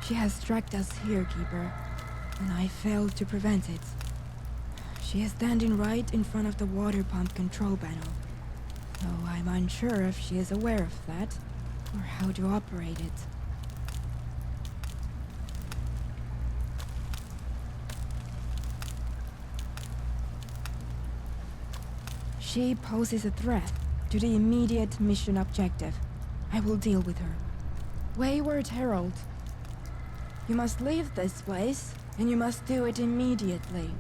She has tracked us here, Keeper, and I failed to prevent it. She is standing right in front of the water pump control panel, though I'm unsure if she is aware of that, or how to operate it. She poses a threat to the immediate mission objective. I will deal with her. Wayward Herald, you must leave this place, and you must do it immediately.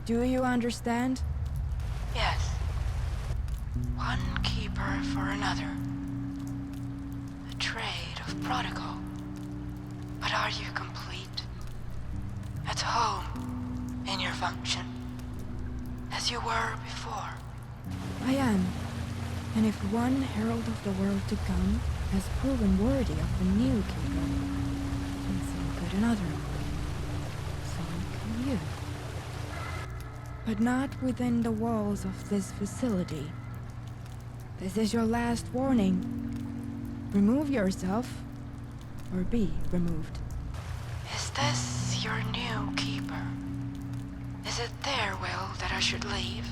Do you understand? Yes. One keeper for another. A trade of protocol. But are you complete? At home, in your function? As you were before? I am. And if one Herald of the World to come has proven worthy of the new keeper, then so could another. So can you. But not within the walls of this facility. This is your last warning. Remove yourself, or be removed. Is this your new keeper? Is it their will that I should leave?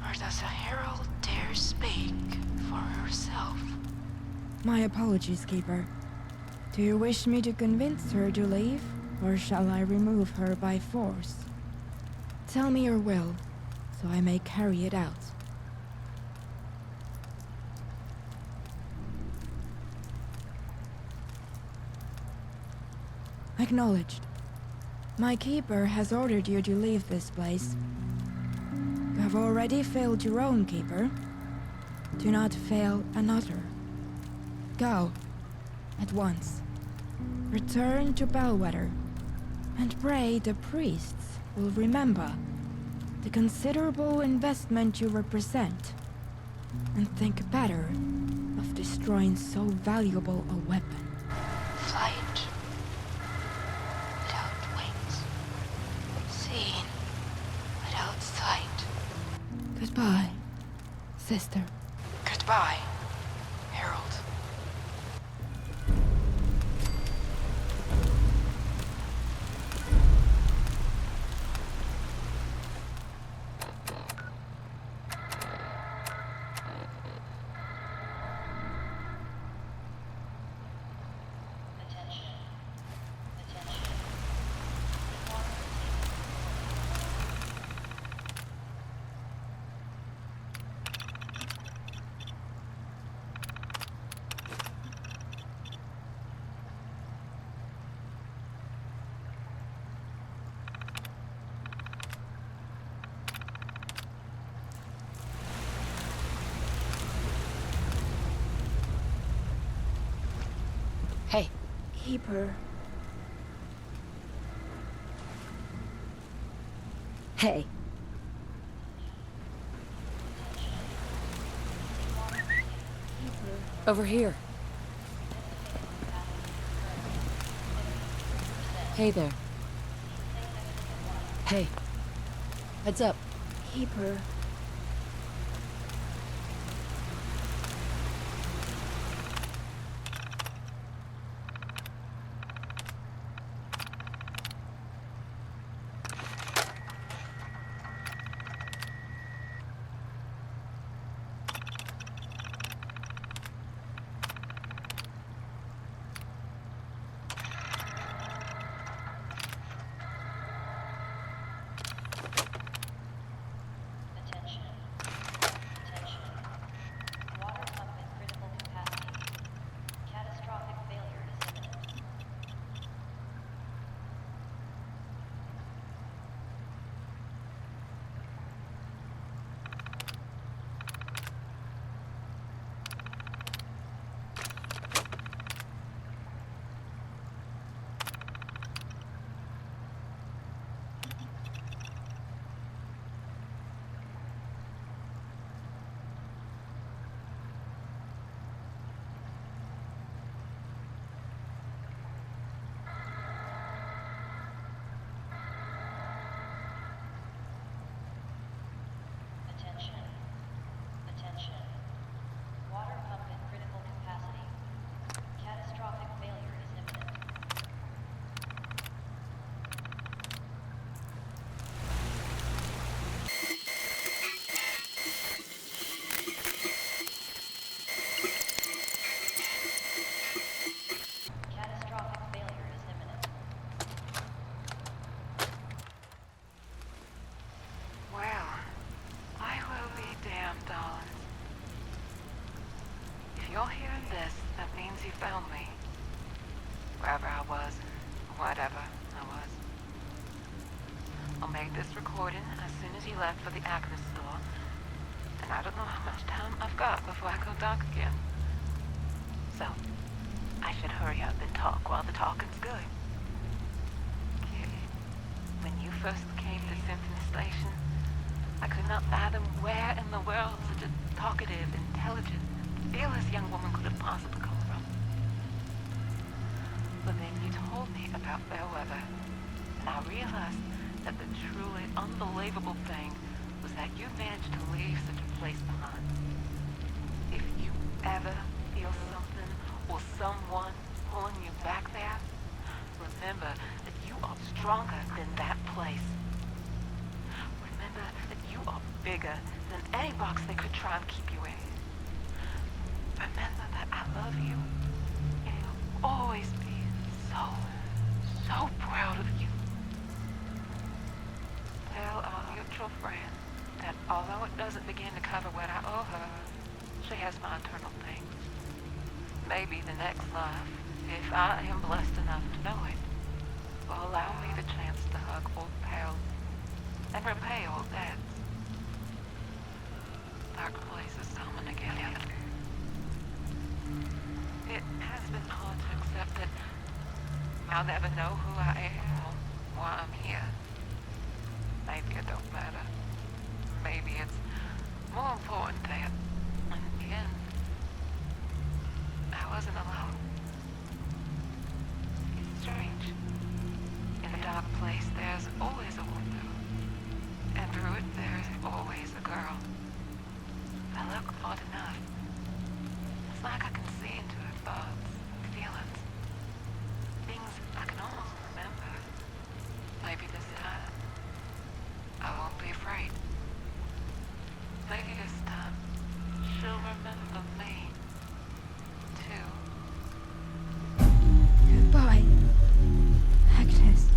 Or does a herald dare speak for herself? My apologies, Keeper. Do you wish me to convince her to leave, or shall I remove her by force? Tell me your will, so I may carry it out. Acknowledged. My keeper has ordered you to leave this place. You have already failed your own keeper. Do not fail another. Go. At once. Return to Bellwether. And pray the priests will remember the considerable investment you represent. And think better of destroying so valuable a weapon. Flight without wings. Seeing without sight. Goodbye, sister. Goodbye, Herald. Hey. Keeper. Hey. Over here. Hey there. Hey. Heads up. Keeper. If you're hearing this, that means you found me. Wherever I was, whatever I was. I'll make this recording as soon as he left for the Agnes store. And I don't know how much time I've got before I go dark again. So, I should hurry up and talk while the talking's good. Kitty, when you first came to Symphony Station, I could not fathom where in the world such a talkative, intelligent, fearless young woman could have possibly come from. But then you told me about Fairweather, and I realized that the truly unbelievable thing was that you managed to leave such a place behind. If you ever feel something or someone pulling you back there, remember that you are stronger than that place. Remember that you are bigger than any box they could try and keep you in. Remember that I love you, and will always be so proud of you. Tell our mutual friend that although it doesn't begin to cover what I owe her, she has my eternal thanks. Maybe the next life, if I am blessed enough to know it, will allow me the chance to hug old pals and repay old debts. Dark places coming again. It has been hard to accept that I'll never know who I am or why I'm here. Maybe it don't matter. Maybe it's more important that, in the end, I wasn't alone. It's strange. In a dark place, there's always a window. And through it, there's always a girl. I look hard enough. It's like I can see into her thoughts, feelings, things I can almost remember. Maybe this time, I won't be afraid. Maybe this time, she'll remember me, too. Goodbye, Agnes.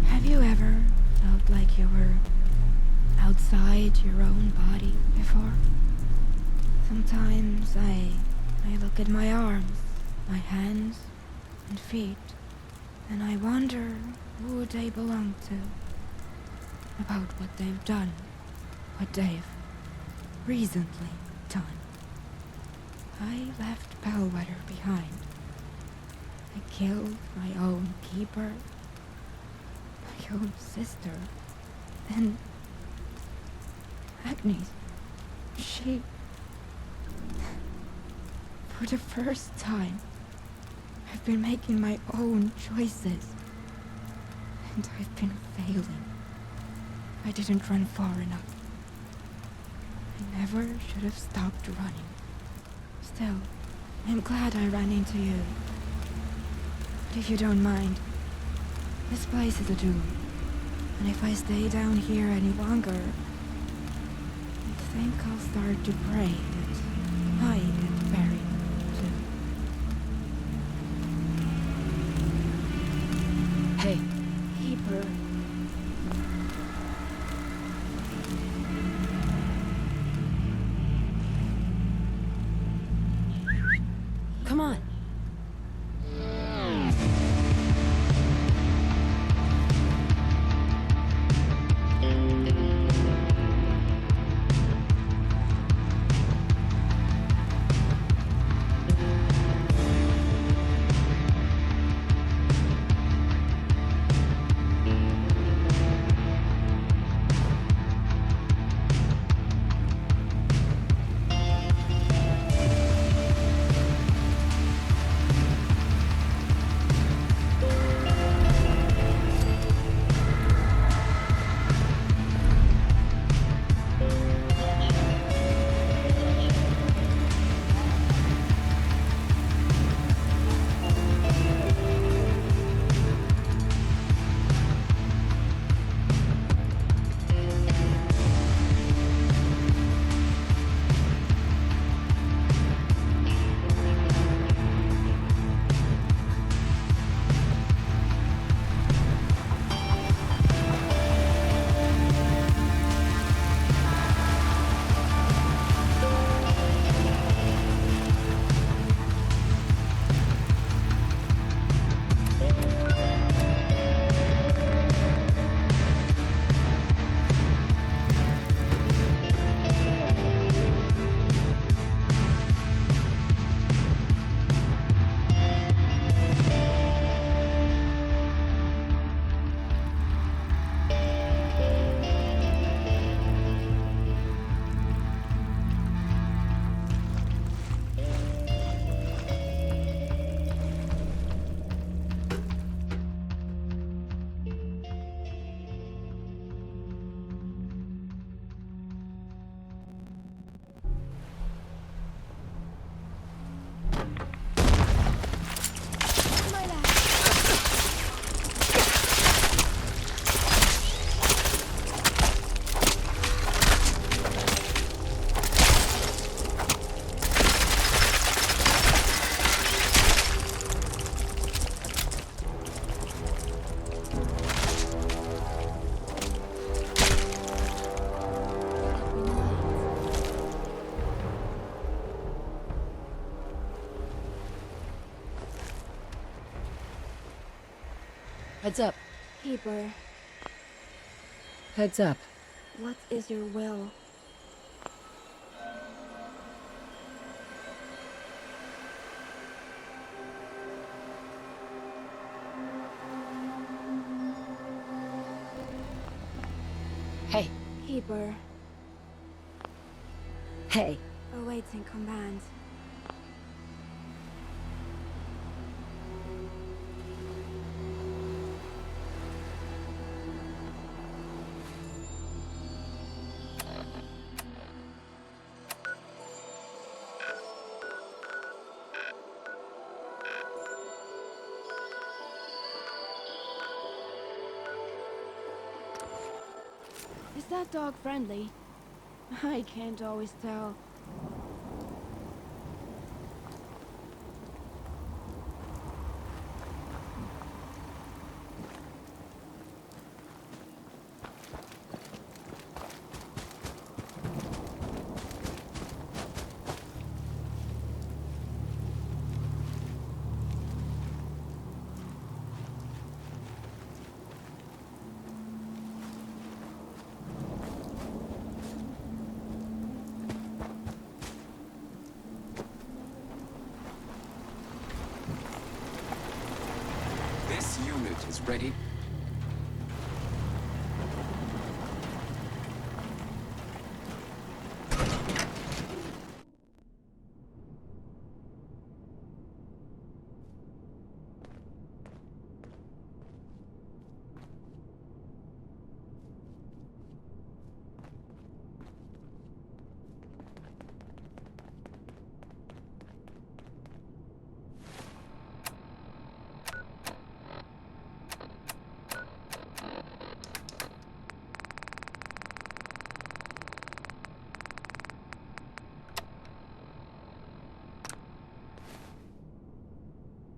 Have you ever felt like you were outside your own body before? Sometimes I look at my arms, my hands and feet, and I wonder who they belong to, about what they've done, what they've recently done. I left Bellwether behind. I killed my own keeper, my own sister, and Agnes, she... For the first time, I've been making my own choices. And I've been failing. I didn't run far enough. I never should have stopped running. Still, I'm glad I ran into you. But if you don't mind, this place is a doom. And if I stay down here any longer, I think I'll start to pray that I get buried. Hey. Keeper. Come on. Heads up. Keeper, Heads up. what is your will? Hey. Keeper, Hey. awaiting command. Is that dog friendly? I can't always tell. This unit is ready.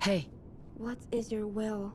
Hey. What is your will?